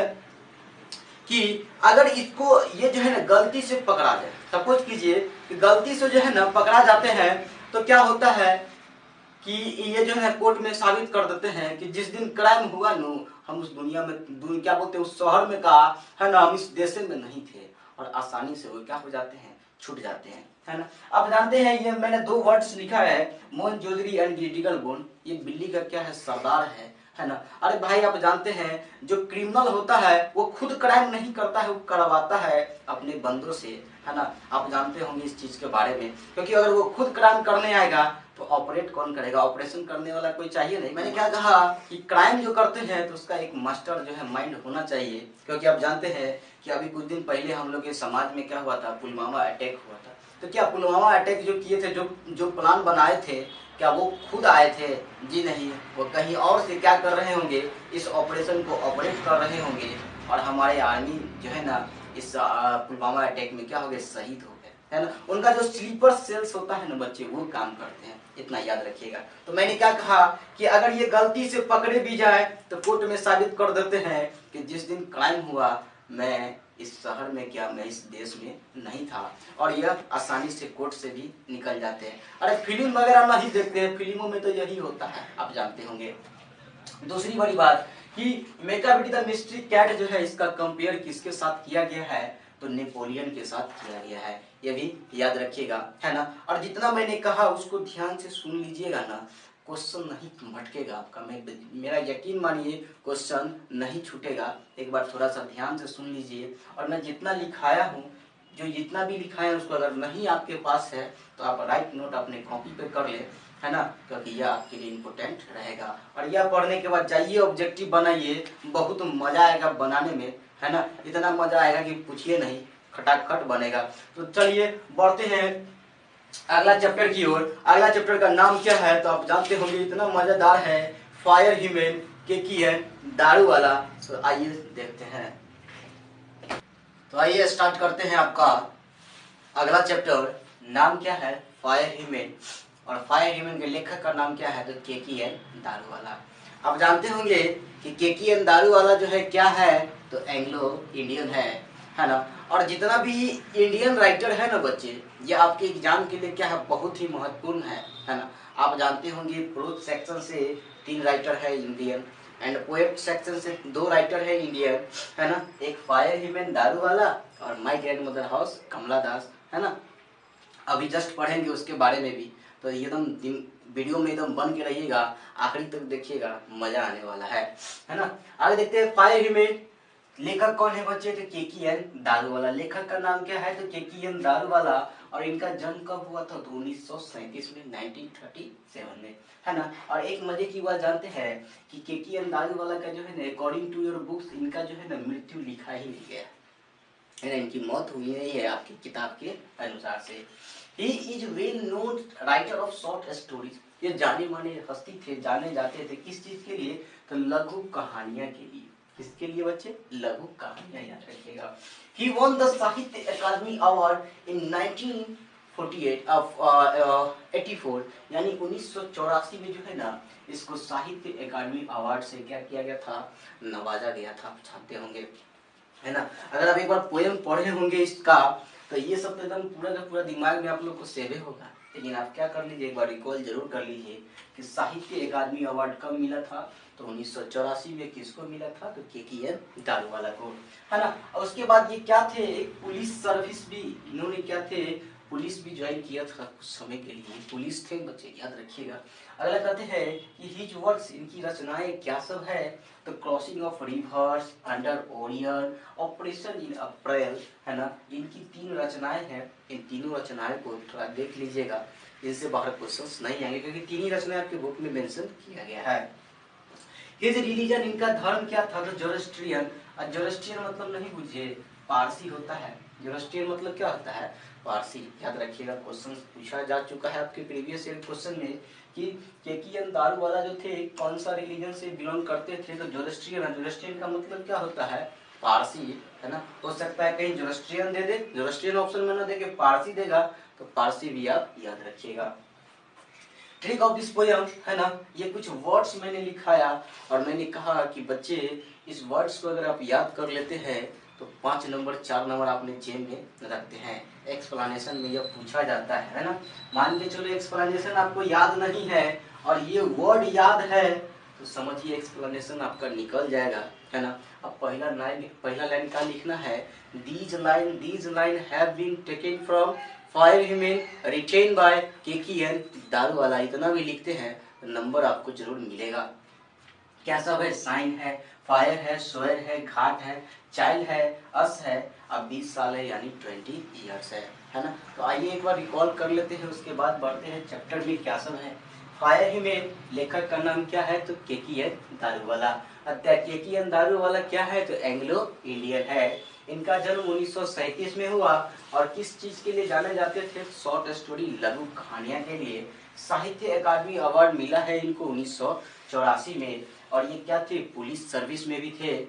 कि अगर इसको ये जो है ना गलती से पकड़ा जाए, सपोज कीजिए कि गलती से जो है ना पकड़ा जाते हैं, तो क्या होता है कि ये जो है कोर्ट में साबित कर देते हैं कि जिस दिन क्राइम हुआ नो, हम उस दुनिया में क्या बोलते हैं, उस शहर में का, है ना, हम इस देश में नहीं थे, और आसानी से वो क्या हो जाते हैं, छूट जाते हैं, है ना। आप जानते हैं ये मैंने 2 वर्ड्स लिखा है, मोनजोदरी एंड गिडिगल बोन, ये बिल्ली का क्या है, सरदार है ना। अरे भाई आप जानते हैं जो क्रिमिनल होता है वो खुद क्राइम नहीं करता है, वो करवाता है अपने बंदों से, है ना। आप जानते होंगे इस चीज के बारे में, क्योंकि अगर वो खुद क्राइम करने आएगा तो ऑपरेट कौन करेगा, ऑपरेशन करने वाला कोई चाहिए नहीं। मैंने क्या कहा कि क्राइम जो करते हैं तो उसका एक मास्टर जो है माइंड होना चाहिए, क्योंकि आप जानते हैं कि अभी कुछ दिन पहले हम लोग के समाज में क्या हुआ था, पुलवामा अटैक हुआ था। तो क्या पुलवामा अटैक जो किए थे, जो प्लान बनाए थे, क्या वो खुद आए थे? जी नहीं, वो कहीं और से क्या कर रहे होंगे, इस ऑपरेशन को ऑपरेट कर रहे होंगे, और हमारे आर्मी जो है ना इस पुलवामा अटैक में क्या हो गए, शहीद हो गए, है ना। उनका जो स्लीपर सेल्स होता है ना बच्चे, वो काम करते हैं, इतना याद रखिएगा। तो मैंने क्या कहा कि अगर ये गलती से पकड़े भी जाए तो कोर्ट में साबित कर देते हैं कि जिस दिन क्राइम हुआ मैं इस शहर में क्या, मैं इस देश में नहीं था, और यह आसानी से कोर्ट से भी निकल जाते हैं। अरे फिल्म वगैरह नहीं देखते हैं, फिल्मों में तो यही होता है, आप जानते होंगे। दूसरी बड़ी बात कि मेकाबिटी द मिस्ट्री कैट जो है इसका कंपेयर किसके साथ किया गया है, तो नेपोलियन के साथ किया गया है, ये भी याद रखिएगा, है ना। और जितना मैंने कहा उसको ध्यान से सुन लीजिएगा ना, क्वेश्चन नहीं भटकेगा आपका, मेरा यकीन मानिए क्वेश्चन नहीं छूटेगा। एक बार थोड़ा सा ध्यान से सुन लीजिए, और मैं जितना लिखाया हूँ, जो जितना भी लिखाया है उसको अगर नहीं आपके पास है तो आप राइट नोट अपने कॉपी पे कर ले, है ना, क्योंकि यह आपके लिए इम्पोर्टेंट रहेगा। और यह पढ़ने के बाद जाइए ऑब्जेक्टिव बनाइए, बहुत मजा आएगा बनाने में, है ना। इतना मजा आएगा कि पूछिए नहीं, खटाखट बनेगा। तो चलिए बढ़ते हैं अगला चैप्टर की ओर। अगला चैप्टर का नाम क्या है तो आप जानते होंगे, इतना मजेदार है, फायर ह्यूमन केकीएन दारू वाला। तो आइए देखते हैं, तो आइए स्टार्ट करते हैं आपका अगला चैप्टर। नाम क्या है, फायर ह्यूमन, और फायर ह्यूमन के लेखक का नाम क्या है, तो केकीएन दारू वाला। आप जानते होंगे कि केकीएन दारू वाला जो है क्या है, तो एंग्लो इंडियन है ना। और जितना भी इंडियन राइटर है ना बच्चे, ये आपके एग्जाम के लिए क्या है, बहुत ही महत्वपूर्ण है ना। आप जानते होंगे प्रोज सेक्शन से 3 राइटर है इंडियन, एंड पोएट सेक्शन से 2 राइटर है इंडियन, है ना। एक फायर ह्यूमन दारू वाला और माय ग्रैंड मदर हाउस कमला दास, है ना। अभी जस्ट पढ़ेंगे उसके बारे में भी, तो एकदम वीडियो में एकदम बन के रहिएगा, आखिरी तक देखिएगा, मजा आने वाला है ना। आगे देखते हैं फायर ह्यूमन लेखक कौन है बच्चे? तो केकीएन दारूवाला। लेखक का नाम क्या है? तो केकीएन दारूवाला। और इनका जन्म कब हुआ था? तो 1937 में, 1937 में, है ना। और एक मजे की बात जानते हैं कि केकीएन दारूवाला का जो है ना, अकॉर्डिंग टू योर बुक्स, इनका जो है ना मृत्यु लिखा ही नहीं गया है ना, इनकी मौत हुई नहीं है आपकी किताब के अनुसार से। He is well known writer of short stories. ये जाने माने हस्ती थे, जाने जाते थे किस चीज के लिए? तो लघु कहानियां के लिए। किसके लिए बच्चे? लघु कहानियां, याद रखिएगा। ही वॉन द साहित्य अकादमी अवार्ड इन 1984 यानी 1984 में जो है ना, इसको साहित्य अकादमी अवार्ड से क्या किया गया था? नवाजा गया था। आप जानते होंगे, है ना। अगर आप एक बार पोएम पढ़े होंगे इसका, तो ये सब तो एकदम पूरा का पूरा दिमाग में आप लोग को सेवे होगा। लेकिन आप क्या कर लीजिए, एक बार रिकॉल जरूर कर लीजिए कि साहित्य अकादमी अवार्ड कब मिला था? तो 1984 में। किसको मिला था? तो केकीएन दारूवाला को, है ना। और उसके बाद ये क्या थे? एक पुलिस सर्विस भी इन्होंने क्या थे? पुलिस भी ज्वाइन किया था कुछ समय के लिए, पुलिस थे बच्चे, याद रखिएगा। अगला कहते हैं कि हिज वर्क्स, इनकी रचनाएं क्या सब है? तो crossing of rivers, under Orion, operation in April, है ना। इनकी 3 रचनाएं हैं। इन तीनों रचनाएं को थोड़ा देख लीजिएगा, इनसे बाहर क्वेश्चंस नहीं आएंगे क्योंकि 3 ही रचनाएं आपके बुक में मेंशन किया गया है। हिज रिलीजन, इनका धर्म क्या था? तो जोरोस्ट्रियन। और जोरोस्ट्रियन मतलब नहीं बुझे, पारसी होता है। जोरोस्ट्रियन मतलब क्या होता है? पारसी। याद रखिएगा, क्वेश्चन पूछा जा चुका है आपके प्रीवियस ईयर क्वेश्चन में कि केकीएन दारूवाला जो थे कौन सा रिलीजन से बिलोंग करते थे? तो जोरोस्ट्रियन। जोरोस्ट्रियन का मतलब क्या होता है? पारसी, है ना। हो सकता है कहीं जोरोस्ट्रियन दे दे, जोरोस्ट्रियन ऑप्शन में ना दे के पारसी देगा, तो पारसी भी आप याद रखिएगा। ट्रिक ऑफ दिस पोयम, है ना, ये कुछ वर्ड्स मैंने लिखाया और मैंने कहा कि बच्चे इस वर्ड्स को अगर आप याद कर लेते हैं तो 5 नंबर 4 नंबर आपने जेब में रखते हैं। एक्सप्लेनेशन में यह पूछा जाता है ना। मान के चलो एक्सप्लेनेशन आपको याद नहीं है और ये वर्ड याद है, तो समझिए एक्सप्लेनेशन आपका निकल जाएगा, है ना। अब पहला लाइन क्या लिखना है? These line have been taken from fire human written by Keki N Daruwalla. इतना भी लिखते हैं तो नंबर आपको जरूर मिलेगा। क्या सब है? साइन है, फायर है, सोयर है, घाट है, चाइल्ड है, अस है, अब 20 साल है यानी 20 ईयर्स है ना। तो आइए एक बार रिकॉल कर लेते हैं, उसके बाद बढ़ते हैं चैप्टर में क्या सब है। फायर ह्यूमन, लेखक का नाम क्या है? तो केकीएन दारूवाला। केकीएन दारूवाला क्या है? तो एंग्लो इंडियन है। इनका जन्म 1937 में हुआ और किस चीज के लिए जाने जाते थे? शॉर्ट स्टोरी, लघु कहानियां के लिए। साहित्य अकादमी अवार्ड मिला है इनको 1984 में और ये क्या थे? पुलिस सर्विस में भी थे।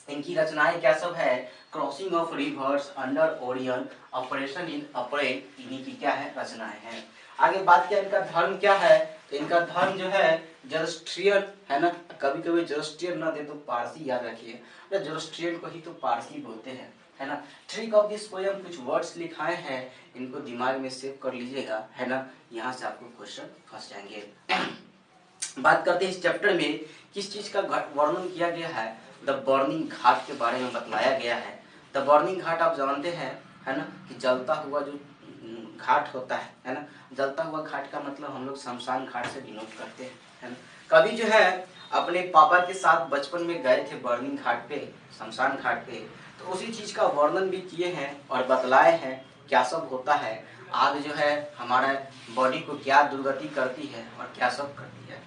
इनकी रचनाएं क्या सब है? Crossing of rivers, under Orion, operation in April, इन्हीं की क्या है? रचनाएं हैं। आगे बात किया इनका धर्म क्या है? तो इनका धर्म जो है जोरोस्ट्रियन, है ना। कभी कभी जोरोस्ट्रियन ना दे तो पारसी याद रखिए, जोरोस्ट्रियन को ही तो पारसी बोलते हैं, है ना। ट्रिक ऑफ दिस पोयम, कुछ वर्ड्स लिखाए हैं, इनको दिमाग में सेव कर लीजिएगा, है ना। यहाँ से आपको क्वेश्चन फंस जाएंगे। बात करते हैं इस चैप्टर में किस चीज का वर्णन किया गया है? द बर्निंग घाट के बारे में बतलाया गया है। द बर्निंग घाट आप जानते हैं, है ना, कि जलता हुआ जो घाट होता है ना। जलता हुआ घाट का मतलब हम लोग शमशान घाट से डिनोट करते हैं, है ना। कभी जो है अपने पापा के साथ बचपन में गए थे बर्निंग घाट पे, शमशान घाट पे, तो उसी चीज का वर्णन भी किए हैं और बतलाए हैं क्या सब होता है। आग जो है हमारा बॉडी को क्या दुर्गति करती है और क्या सब करती है।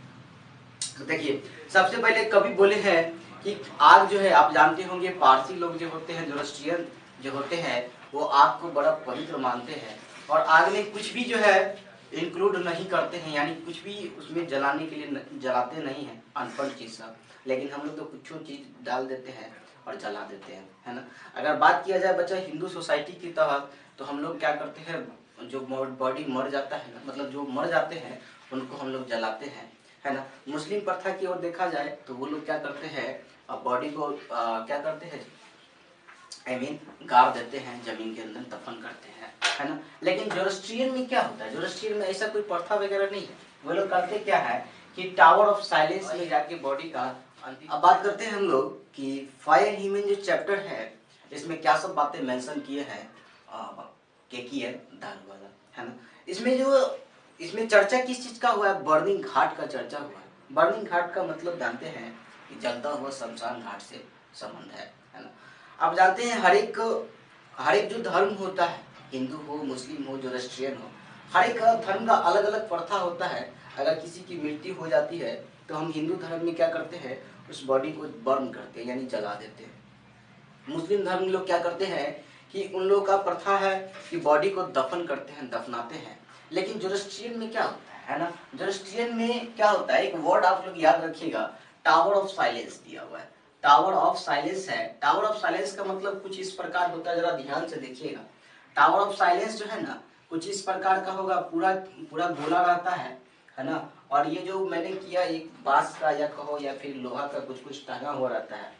तो देखिए सबसे पहले कवि बोले हैं कि आग जो है, आप जानते होंगे पारसी लोग जो होते हैं, जोरोस्ट्रियन जो होते हैं, वो आग को बड़ा पवित्र मानते हैं और आग में कुछ भी जो है इंक्लूड नहीं करते हैं, यानी कुछ भी उसमें जलाने के लिए जलाते नहीं हैं, अनपढ़ चीज सब। लेकिन हम लोग तो कुछ चीज डाल देते हैं और जला देते हैं, है ना। अगर बात किया जाए बच्चा हिंदू सोसाइटी की तहत, तो हम लोग क्या करते हैं, जो बॉडी मर जाता है ना, मतलब जो मर जाते हैं उनको हम लोग जलाते हैं, है ना। मुस्लिम प्रथा की ओर देखा जाए तो वो लोग क्या करते हैं, बॉडी को क्या करते हैं, आई मीन गाड़ देते हैं, जमीन के अंदर दफन करते हैं, है ना। लेकिन जोरोस्ट्रियन में क्या होता है? जोरोस्ट्रियन में ऐसा कोई प्रथा वगैरह नहीं है। वो लोग करते क्या है कि टावर ऑफ साइलेंस में जाके बॉडी का अब बात करते हैं हम लोग कि फायर ह्यूमन जो चैप्टर है इसमें क्या सब बातें मेंशन किए हैं केकीएन दारूवाला, है ना। इसमें चर्चा किस चीज का हुआ है? बर्निंग घाट का चर्चा हुआ है। बर्निंग घाट का मतलब जानते हैं कि जलता हुआ शमशान घाट से संबंध है है ना। आप जानते हैं हर एक जो धर्म होता है, हिंदू हो, मुस्लिम हो, जोरस्ट्रियन हो, हर एक धर्म का अलग अलग प्रथा होता है। अगर किसी की मृत्यु हो जाती है तो हम हिंदू धर्म में क्या करते हैं, उस बॉडी को बर्न करते हैं यानी जला देते हैं। मुस्लिम धर्म में लोग क्या करते हैं कि उन लोगों का प्रथा है कि बॉडी को दफन करते हैं, दफनाते हैं। लेकिन जोरस्ट्रियन में क्या होता है ना, जोरस्ट्रियन में क्या होता है, एक वर्ड आप लोग याद रखिएगा, टावर ऑफ साइलेंस दिया हुआ है। टावर ऑफ साइलेंस है। टावर ऑफ साइलेंस का मतलब कुछ इस प्रकार होता है, जरा ध्यान से देखिएगा। टावर ऑफ साइलेंस जो है ना, कुछ इस प्रकार का होगा, पूरा पूरा गोला रहता है ना। और ये जो मैंने किया एक बांस का या कहो या फिर लोहा का कुछ कुछ टांगा हुआ रहता है।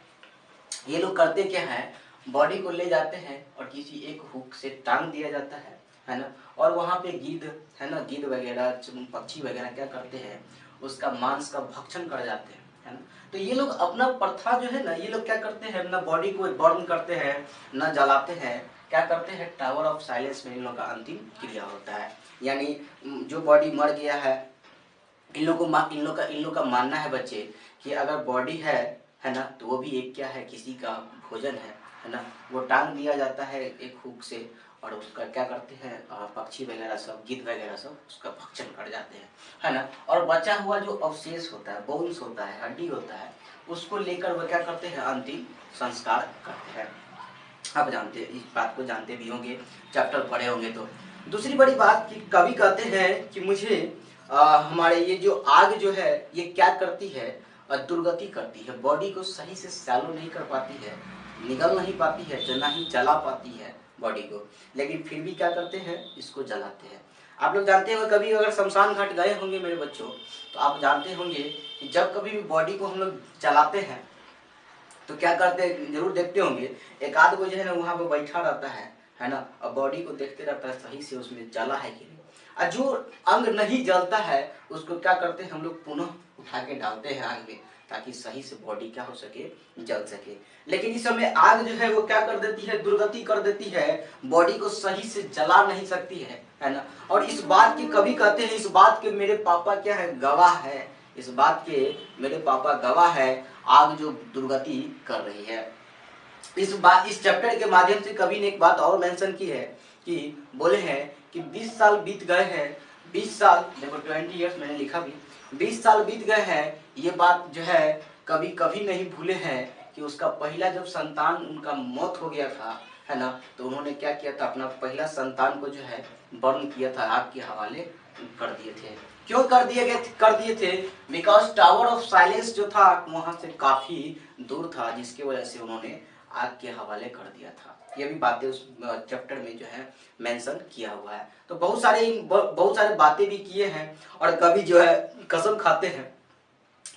ये लोग करते क्या है, बॉडी को ले जाते हैं और किसी एक हुक से टांग दिया जाता है ना। और वहाँ पे गिद्ध है ना, गिद्ध वगैरह पक्षी वगैरह क्या करते हैं, उसका मांस का भक्षण कर जाते हैं, है ना। तो ये लोग अपना प्रथा जो है ना, ये लोग क्या करते हैं, ना बॉडी को बर्न करते हैं, ना जलाते हैं, क्या करते हैं, टावर ऑफ साइलेंस में इन लोग का अंतिम क्रिया होता है। यानी जो बॉडी मर गया है, इन लोग का मानना है बच्चे कि अगर बॉडी है ना, तो वो भी एक क्या है, किसी का भोजन है ना। वो टांग दिया जाता है एक हुक से और उसका क्या करते हैं, पक्षी वगैरह सब, गिद्ध वगैरह सब उसका भक्षण कर जाते हैं, है ना। और बचा हुआ जो अवशेष होता है, बोन्स होता है, हड्डी होता है, उसको लेकर वो क्या करते हैं, अंतिम संस्कार करते हैं। आप जानते हैं, इस बात को जानते भी होंगे, चैप्टर पढ़े होंगे। तो दूसरी बड़ी बात कि कवि कहते हैं कि मुझे हमारे ये जो आग जो है ये क्या करती है, दुर्गति करती है, बॉडी को सही से सैलो नहीं कर पाती है, निगल नहीं पाती है, ना ही जला पाती है बॉडी को। लेकिन फिर भी क्या करते हैं, इसको जलाते हैं। आप लोग जानते हो, कभी अगर शमशान घाट गए होंगे मेरे बच्चों, तो आप जानते होंगे कि जब कभी भी बॉडी को हम लोग जलाते हैं तो क्या करते हैं, जरूर देखते होंगे, एक आध को जो है ना वहां पर बैठा रहता है ना, और बॉडी को देखते रहता है सही से उसमें जला है कि नहीं। और जो अंग नहीं जलता है उसको क्या करते हैं, हम लोग पुनः उठा के डालते हैं आग में, ताकि सही से बॉडी क्या हो सके, जल सके। लेकिन इस समय आग जो है वो क्या कर देती है, दुर्गति कर देती है, बॉडी को सही से जला नहीं सकती है ना। और इस बात की कवि कहते हैं, इस बात के मेरे पापा क्या है, गवाह है, इस बात के मेरे पापा गवाह है, आग जो दुर्गति कर रही है। इस चैप्टर के माध्यम से कवि ने एक बात और मेंशन की है कि बोले हैं कि 20 साल बीत गए हैं, 20 साल, देखो 20 इयर्स मैंने लिखा भी, 20 साल बीत गए हैं। ये बात जो है कभी कभी नहीं भूले हैं कि उसका पहला जब संतान उनका मौत हो गया था, है ना, तो उन्होंने क्या किया था, अपना पहला संतान को जो है बर्न किया था, आग के हवाले कर दिए थे। क्यों कर दिए थे, बिकॉज टावर ऑफ साइलेंस जो था वहां से काफी दूर था, जिसकी वजह से उन्होंने आग के हवाले कर दिया था। ये भी बातें उस चैप्टर में जो है मेंशन किया हुआ है। तो बहुत सारे बातें भी किए हैं। और कभी जो है कसम खाते हैं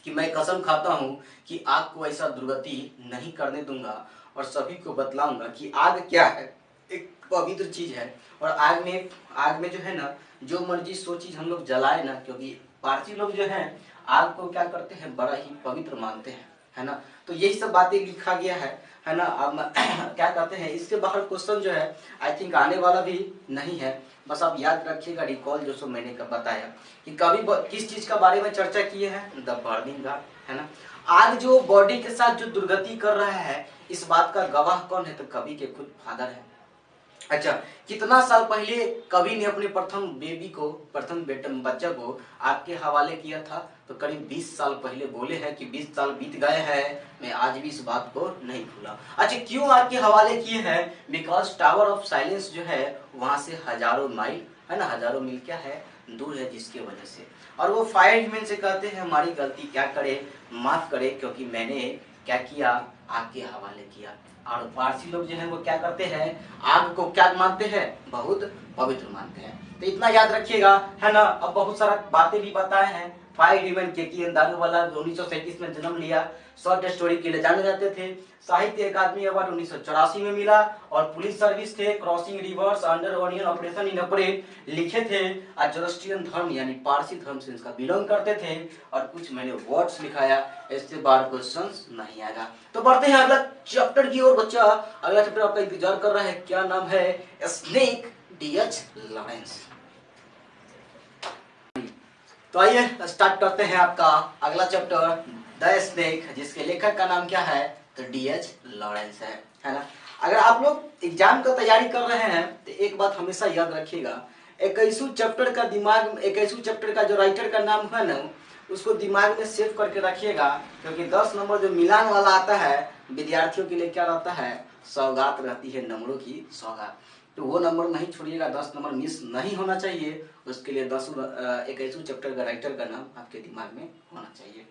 कि मैं कसम खाता हूं कि आग को ऐसा दुर्गति नहीं करने दूंगा और सभी को बतलाऊंगा कि आग क्या है, एक पवित्र चीज है। और आग में जो है ना, जो मर्जी सो चीज हम लोग जलाए ना, क्योंकि पारसी लोग जो है आग को क्या करते हैं, बड़ा ही पवित्र मानते हैं, है ना। तो यही सब बातें लिखा गया है ना। अब क्या कहते हैं, इससे बाहर क्वेश्चन जो है आई थिंक आने वाला भी नहीं है। बस आप याद रखिएगा, रिकॉल जो सो मैंने बताया कि कभी किस चीज का बारे में चर्चा किए हैं, द बर्निंग घाट, है ना। आग जो बॉडी के साथ जो दुर्गति कर रहा है, इस बात का गवाह कौन है, तो कवि के खुद फादर है। अच्छा, कितना साल पहले कवि ने अपने प्रथम बच्चा को आपके हवाले किया था, तो करीब 20 साल पहले बोले हैं कि 20 साल बीत गए हैं, मैं आज भी इस बात को नहीं भूला। अच्छा, क्यों आपके हवाले किए हैं, बिकॉज टावर ऑफ साइलेंस जो है वहां से हजारों माइल, है ना, हजारों मील क्या है, दूर है, जिसके वजह से। और वो फायरमैन से कहते हैं हमारी गलती क्या करे, माफ करे, क्योंकि मैंने क्या किया, आग के हवाले किया। और पारसी लोग जो है वो क्या करते हैं, आग को क्या मानते हैं, बहुत पवित्र मानते हैं। तो इतना याद रखिएगा, है ना। अब बहुत सारा बातें भी बताए हैं। फायर इवेंट के दारूवाला 1937 में जन्म लिया, शॉर्ट स्टोरी के लिए जाने जाते थे। साहित्य अकादमी अवार्ड 1984 में मिला। और पुलिस सर्विस थे, crossing rivers, under onion operation in operate लिखे थे। और जोरोस्ट्रियन धर्म यानी पारसी धर्म से इसका बिलोंग करते थे। और कुछ मैंने वर्ड्स लिखाया, इससे बार क्वेश्चंस नहीं आएगा। तो बढ़ते हैं अगला चैप्टर की ओर बच्चा। अगला चैप्टर आपका इंतजार कर रहा है, क्या नाम है, स्नेक D.H. लॉरेंस। तो आइए स्टार्ट करते हैं आपका अगला चैप्टर, द स्नेक, जिसके लेखक का नाम क्या है, तो डीएच लॉरेंस है ना। अगर आप लोग एग्जाम का तैयारी कर रहे हैं तो एक बात हमेशा याद रखिएगा, 21वें चैप्टर का दिमाग, 21वें चैप्टर का जो राइटर का नाम है ना, उसको दिमाग में सेव करके रखिएगा, क्योंकि 10 नंबर जो मिलान वाला आता है विद्यार्थियों के लिए क्या रहता है, सौगात रहती है, नंबरों की सौगात। तो वो नंबर नहीं छोड़िएगा, 10 नंबर मिस नहीं होना चाहिए। उसके लिए 21वें चैप्टर का राइटर का नाम आपके दिमाग में होना चाहिए।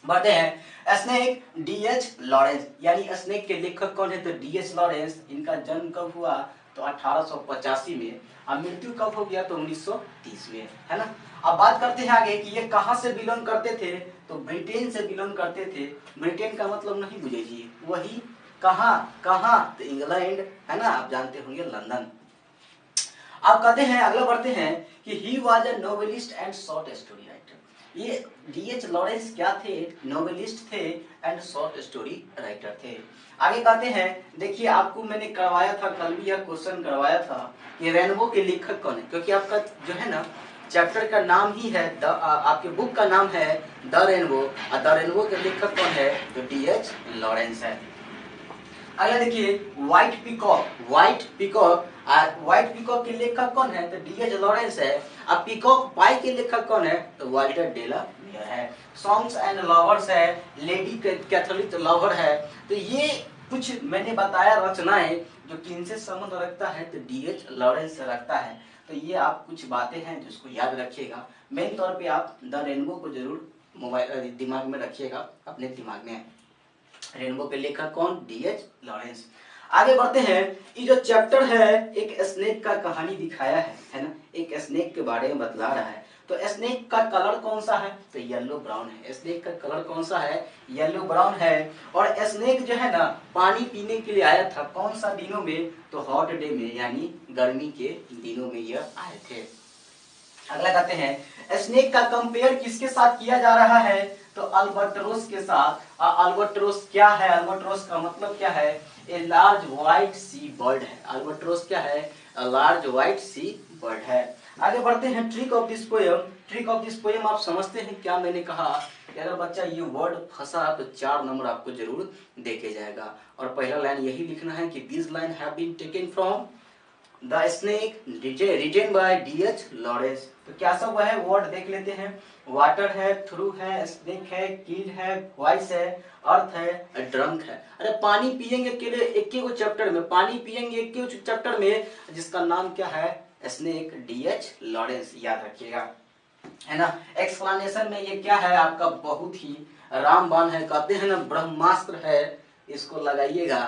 बढ़ते हैं, स्नेक डीएच लॉरेंस, यानी स्नेक के लेखक कौन है, तो डीएच लॉरेंस। इनका जन्म कब हुआ, तो 1885 में, और मृत्यु कब हो गया, तो 1930 में, है ना। अब बात करते हैं आगे कि ये कहाँ से बिलोंग करते थे, तो ब्रिटेन से बिलोंग करते थे। ब्रिटेन का मतलब नहीं बुझेगी, वही कहाँ कहाँ, तो इंग्लैंड, है ना, आप जानते होंगे लंदन। अब कहते हैं, अगला बढ़ते हैं कि he was a novelist and short story writer. ये डीएच लॉरेंस क्या थे, नोवेलिस्ट थे एंड शॉर्ट स्टोरी राइटर थे। आगे कहते हैं, देखिए आपको मैंने करवाया था, कल भी यह क्वेश्चन करवाया था कि रेनबो के लेखक कौन है, क्योंकि आपका जो है ना चैप्टर का नाम ही है आपके बुक का नाम है द रेनबो, और द रेनबो के लेखक कौन है, तो डीएच लॉरेंस है। अगला देखिए, व्हाइट पीकॉक, व्हाइट पीकॉक के लेखक कौन है, तो डीएच लॉरेंस है। अब पीकॉक पाई के लेखक कौन है, तो वाल्टर डेला मेयर है। सॉन्ग्स एंड लवर्स है, लेडी कैथोलिक लवर है। तो ये कुछ मैंने बताया रचनाएं जो किनसे संबंध रखता है, तो डीएच लॉरेंस से रखता है। तो ये आप कुछ बातें हैं जिसको याद रखिएगा। मेन तौर पे आप द रेनबो को जरूर मोबाइल दिमाग में रखिएगा, अपने दिमाग में। रेनबो के लेखक कौन, डीएच लॉरेंस। आगे बढ़ते हैं, ये जो चैप्टर है एक स्नेक का कहानी दिखाया है ना, एक स्नेक के बारे में बतला रहा है। तो स्नेक का कलर कौन सा है, तो येलो ब्राउन है। स्नेक का कलर कौन सा है, येलो ब्राउन है। और स्नेक जो है ना पानी पीने के लिए आया था, कौन सा दिनों में, तो हॉट डे में, यानी गर्मी के दिनों में यह आए थे। अगला कहते हैं, स्नेक का कंपेयर किसके साथ किया जा रहा है, तो अल्बाट्रोस के साथ। अल्बाट्रोस क्या है, अल्बाट्रोस का मतलब क्या है, a large white sea bird है। अल्बाट्रोस क्या है, a large white sea bird है। आगे बढ़ते हैं, trick of this poem. Trick of this poem आप समझते हैं क्या, मैंने कहा कि अगर बच्चा ये वर्ड फंसा तो 4 नंबर आपको जरूर देके जाएगा। और पहला लाइन यही लिखना है कि this line have been taken from the snake written by D H Lawrence. तो क्या सब है वर्ड देख लेते हैं। वाटर है, थ्रू है, स्नेक है, किल है, वॉइस है, अर्थ है, ड्रंक है। अरे पानी पियेंगे अकेले एक ही चैप्टर में, पानी पियेंगे एक ही चैप्टर में, जिसका नाम क्या है, स्नेक, डीएच लॉरेंस, याद रखिएगा, है ना। एक्सप्लेनेशन में ये क्या है आपका, बहुत ही रामबाण है, कहते हैं ना ब्रह्मास्त्र है, इसको लगाइएगा।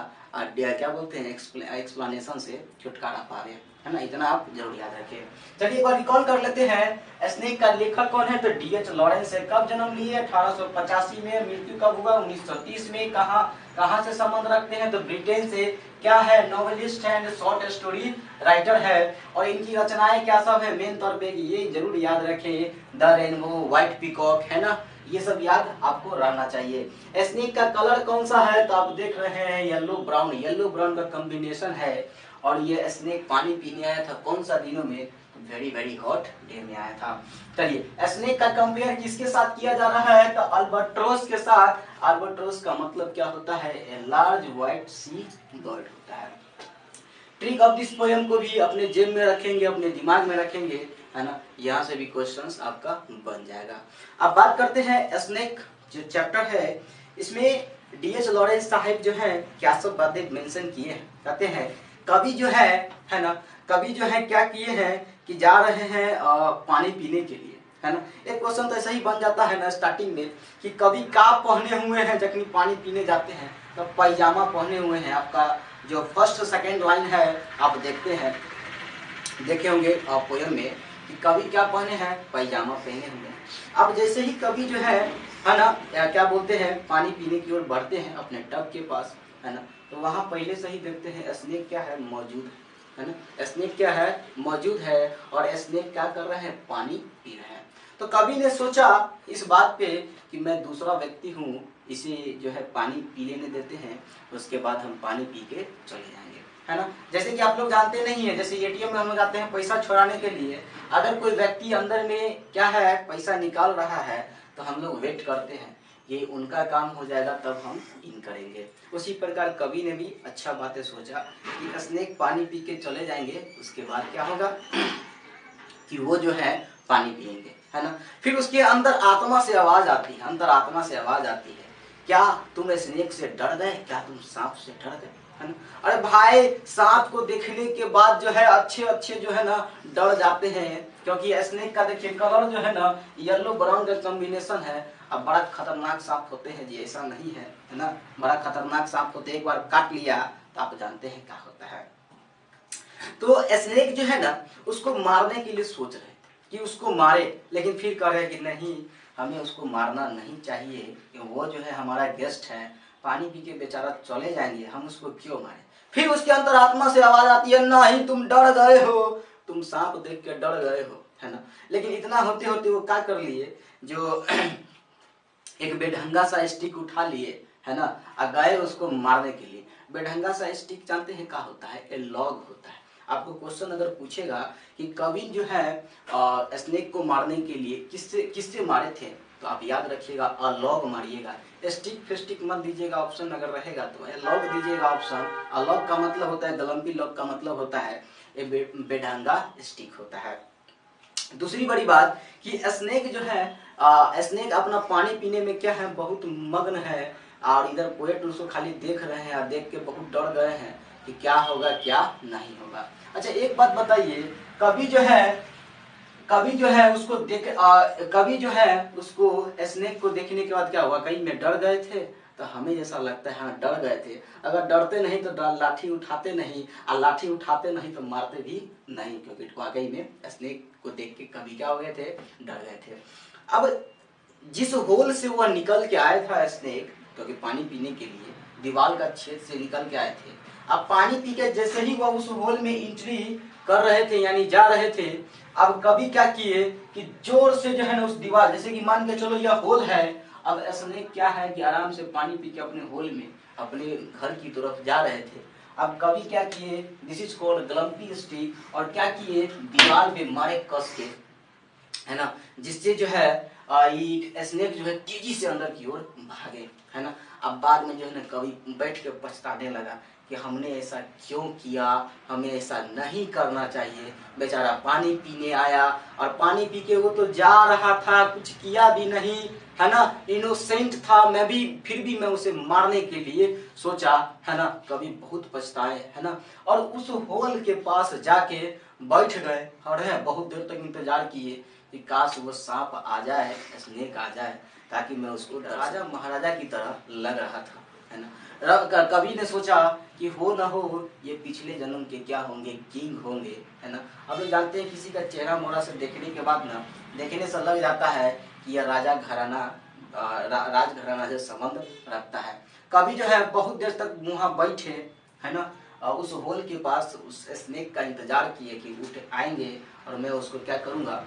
क्या बोलते हैं, एक्सप्लेनेशन से छुटकारा पा रहे, है ना। इतना आप जरूर याद रखिए। चलिए एक बार रिकॉल कर लेते हैं, स्नेक का लेखक कौन है, तो डीएच लॉरेंस है। कब जन्म लिए, 1885 में। मृत्यु कब हुआ, 1930 में। कहाँ से संबंध रखते हैं, तो ब्रिटेन से। क्या है, novelist and short story writer है। और इनकी रचनाएं क्या सब है, मेन तौर पे ये जरूर याद रखें, द रेनबो, व्हाइट पीकॉक, है ना, ये सब याद आपको रहना चाहिए। स्नेक का कलर कौन सा है, तो आप देख रहे हैं येलो ब्राउन, येलो ब्राउन का कॉम्बिनेशन है। और ये स्नेक पानी पीने आया था कौन सा दिनों में, वेरी वेरी हॉट डे में आया था। चलिए, स्नेक का कंपेयर किसके साथ किया जा रहा है, तो अल्बाट्रोस के साथ। अल्बाट्रोस का मतलब क्या होता है, a large white sea bird होता है। ट्रिक ऑफ दिस पोएम को भी अपने जेब में रखेंगे, अपने दिमाग में रखेंगे, है ना, यहाँ से भी क्वेश्चंस आपका बन जाएगा। अब बात करते हैं स्नेक जो चैप्टर है, इसमें डीएच लॉरेंस साहब जो है क्या सब बातें मेंशन किए हैं। कहते हैं कवि जो है ना, कवि जो है क्या किए हैं कि जा रहे हैं पानी पीने के लिए, है ना। एक क्वेश्चन तो ऐसा ही बन जाता है ना स्टार्टिंग में कि कवि का पहने हुए हैं जब पानी पीने जाते हैं, तो पैजामा पहने हुए हैं। आपका जो फर्स्ट सेकेंड लाइन है आप देखते हैं, देखे होंगे आप पोएम में कि कवि क्या पहने हैं, पैजामा पहने हुए हैं। अब जैसे ही कवि जो है ना, क्या बोलते हैं, पानी पीने की ओर बढ़ते हैं अपने टब के पास, है ना, तो वहां पहले से ही देखते हैं स्नेक क्या है, मौजूद है ना। स्नेक क्या है, मौजूद है। और स्नेक क्या कर रहे हैं, पानी पी रहे हैं। तो कवि ने सोचा इस बात पे कि मैं दूसरा व्यक्ति हूँ, इसे जो है पानी पी लेने देते हैं, उसके बाद हम पानी पी के चले जाएंगे, है ना। जैसे कि आप लोग जानते नहीं है, जैसे एटीएम में हम लोग जाते हैं पैसा छुड़ाने के लिए, अगर कोई व्यक्ति अंदर में क्या है पैसा निकाल रहा है, तो हम लोग वेट करते हैं ये उनका काम हो जाएगा तब हम इन करेंगे। उसी प्रकार कवि ने भी अच्छा बातें सोचा कि स्नेक पानी पी के चले जाएंगे, उसके बाद क्या होगा कि वो जो है पानी पिएंगे, है ना। फिर उसके अंदर आत्मा से आवाज आती है, अंतर आत्मा से आवाज आती है, क्या तुम स्नेक से डर गए, क्या तुम सांप से डर गए, है ना। अरे भाई सांप को देखने के बाद जो है अच्छे अच्छे जो है ना डर जाते हैं, क्योंकि स्नेक का देखिए कलर जो है ना येलो ब्राउन का कॉम्बिनेशन है। अब बड़ा खतरनाक सांप होते हैं जी, ऐसा नहीं है, है ना। बड़ा खतरनाक सांप होते हैं, एक बार काट लिया तो आप जानते हैं क्या होता है। तो स्नेक जो है ना उसको मारने के लिए सोच रहे थे कि उसको मारे, लेकिन फिर कह रहे कि नहीं, हमें उसको मारना नहीं चाहिए, कि वो जो है हमारा गेस्ट है, पानी पी के बेचारा चले जाएंगे, हम उसको क्यों मारे। फिर उसके अंदर आत्मा से आवाज आती है, नहीं तुम डर गए हो, तुम सांप देख के डर गए हो, है ना। लेकिन इतना होते होते वो क्या कर लिए, जो एक बेढंगा सा स्टिक उठा लिए, है ना, और गए उसको मारने के लिए। बेढंगा सा स्टिक जानते हैं क्या होता है, ए लॉग होता है। आपको क्वेश्चन अगर पूछेगा कि कवि जो है स्नेक को मारने के लिए किससे किससे मारे थे, तो आप याद रखिएगा अ लॉग मारिएगा, स्टिक फिस्टिक मत दीजिएगा, ऑप्शन अगर रहेगा तो ए लॉग दीजिएगा ऑप्शन। अ लॉग का मतलब होता है गलम्बी, लॉग का मतलब होता है बेढंगा स्टिक होता है। दूसरी बड़ी बात कि स्नेक जो है स्नेक अपना पानी पीने में क्या है बहुत मग्न है, और इधर पोएट उसको खाली देख रहे हैं, और देख के बहुत डर गए हैं कि क्या होगा क्या नहीं होगा। अच्छा एक बात बताइए, कवि जो है उसको देख कवि जो है उसको स्नेक को देखने के बाद क्या हुआ, कहीं में डर गए थे, तो हमें ऐसा लगता है हाँ डर गए थे। अगर डरते नहीं तो लाठी उठाते नहीं, और लाठी उठाते नहीं तो मारते भी नहीं, क्योंकि वाकई में स्नेक को देख के कवि क्या हो गए थे, डर गए थे। अब जिस होल से वह निकल के आया था स्नेक, क्योंकि पानी पीने के लिए दीवार का छेद से निकल के आए थे, अब पानी पी के जैसे ही वह उस होल में एंट्री कर रहे थे यानी जा रहे थे, अब कभी क्या किए कि जोर से जो है ना उस दीवार, जैसे कि मान के चलो यह होल है, अब स्नेक क्या है कि आराम से पानी पी के अपने होल में अपने घर की तरफ जा रहे थे। अब कभी क्या किए, दिस इज कॉल्ड ग्लम्पी स्टिक, और क्या किए दीवार पे मारे कस के, है ना, जिससे जो है ये स्नेक जो है तेजी से अंदर की ओर भागे, है ना। अब बाद में जो है ना कभी बैठ के पछताने लगा कि हमने ऐसा क्यों किया, हमें ऐसा नहीं करना चाहिए। बेचारा पानी पीने आया, और पानी पी के वो तो जा रहा था, कुछ किया भी नहीं, है ना, इनोसेंट था, मैं भी फिर भी मैं उसे मारने के लिए सोचा, है ना। कभी बहुत पछताए, है ना, और उस होल के पास जाके बैठ गए, और है बहुत देर तक इंतजार किए कि काश वो सांप आ जाए, स्नेक आ जाए, ताकि मैं उसको राजा महाराजा की तरह लग रहा था, है ना। कवि ने सोचा कि हो ना हो ये पिछले जन्म के क्या होंगे, किंग होंगे, है ना। अब लोग जानते हैं किसी का चेहरा मोहरा से देखने के बाद ना, देखने से लग जाता है कि यह राजा घराना राजघराना से संबंध रखता है। कवि जो है बहुत देर तक वहां बैठे, है ना, उस होल के पास उस स्नेक का इंतजार किए कि उठ आएंगे और मैं उसको क्या करूंगा,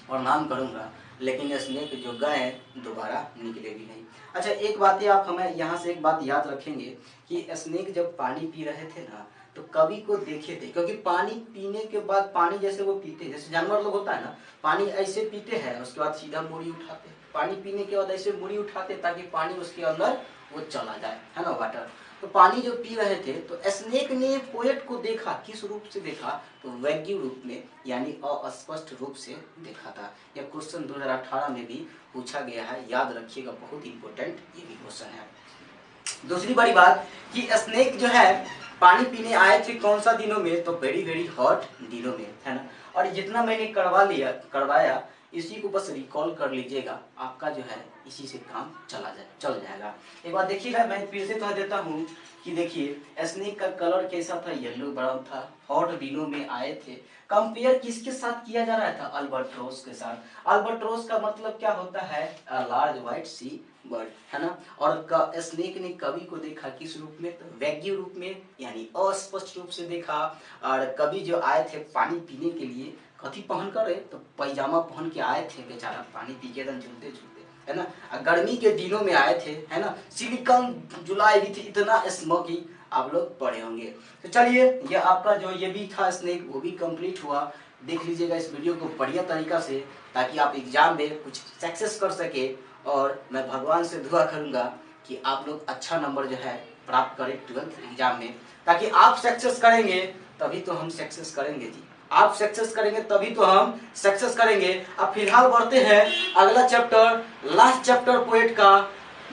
प्रणाम करूंगा, लेकिन स्नेक जो गए दोबारा निकले भी नहीं। अच्छा एक बात है, आप हमें यहाँ से एक बात याद रखेंगे कि स्नेक जब पानी पी रहे थे ना, तो कवि को देखे थे, क्योंकि पानी पीने के बाद पानी जैसे वो पीते, जैसे जानवर लोग होता है ना, पानी ऐसे पीते हैं उसके बाद सीधा मुड़ी उठाते, पानी पीने के बाद ऐसे मुड़ी उठाते ताकि पानी उसके अंदर वो चला जाए, है ना, वाटर। तो पानी जो पी रहे थे, तो स्नेक ने पोएट को देखा, किस रूप से देखा, तो वैज्ञ रूप में यानी अस्पष्ट रूप से देखा था। यह क्वेश्चन 2018 में भी पूछा गया है, याद रखिएगा, बहुत इंपॉर्टेंट ये भी क्वेश्चन है। दूसरी बड़ी बात कि स्नेक जो है पानी पीने आए थे कौन सा दिनों में, तो वेरी वेरी हॉट दिनों में, है ना। और जितना मैंने करवाया इसी को बस रिकॉल कर लीजिएगा, आपका जो है इसी से काम चल जाएगा। एक बार देखिएगा, मैं फिर से कह देता हूँ कि देखिए स्नेक का कलर कैसा था, येलो ब्राउन था, हॉट दिनों में आए थे। कंपेयर किसके साथ किया जा रहा था, अल्बाट्रोस के साथ। अल्बाट्रोस का मतलब क्या होता है, लार्ज व्हाइट सी बर्ड, है ना। और स्नेक ने कवि को देखा किस रूप में, तो वैज्ञ रूप में यानी अस्पष्ट रूप से देखा। और कवि जो आए थे पानी पीने के लिए, कथी पहन कर, तो पैजामा पहन के आए थे, बेचारा पानी पी के एकदम झूलते झूलते, है ना। गर्मी के दिनों में आए थे, है ना, सिलिकॉन जुलाई भी थी, इतना स्मोकी, आप लोग पढ़े होंगे। तो चलिए ये आपका जो ये भी था स्नेक, वो भी कंप्लीट हुआ। देख लीजिएगा इस वीडियो को बढ़िया तरीका से, ताकि आप एग्जाम में कुछ सक्सेस कर सके और मैं भगवान से दुआ करूंगा कि आप लोग अच्छा नंबर जो है प्राप्त करें 12th एग्जाम में, ताकि आप सक्सेस करेंगे तभी तो हम सक्सेस करेंगे जी। आप सक्सेस करेंगे तभी तो हम सक्सेस करेंगे। अब फिलहाल बढ़ते हैं अगला चैप्टर, लास्ट चैप्टर पोएट का,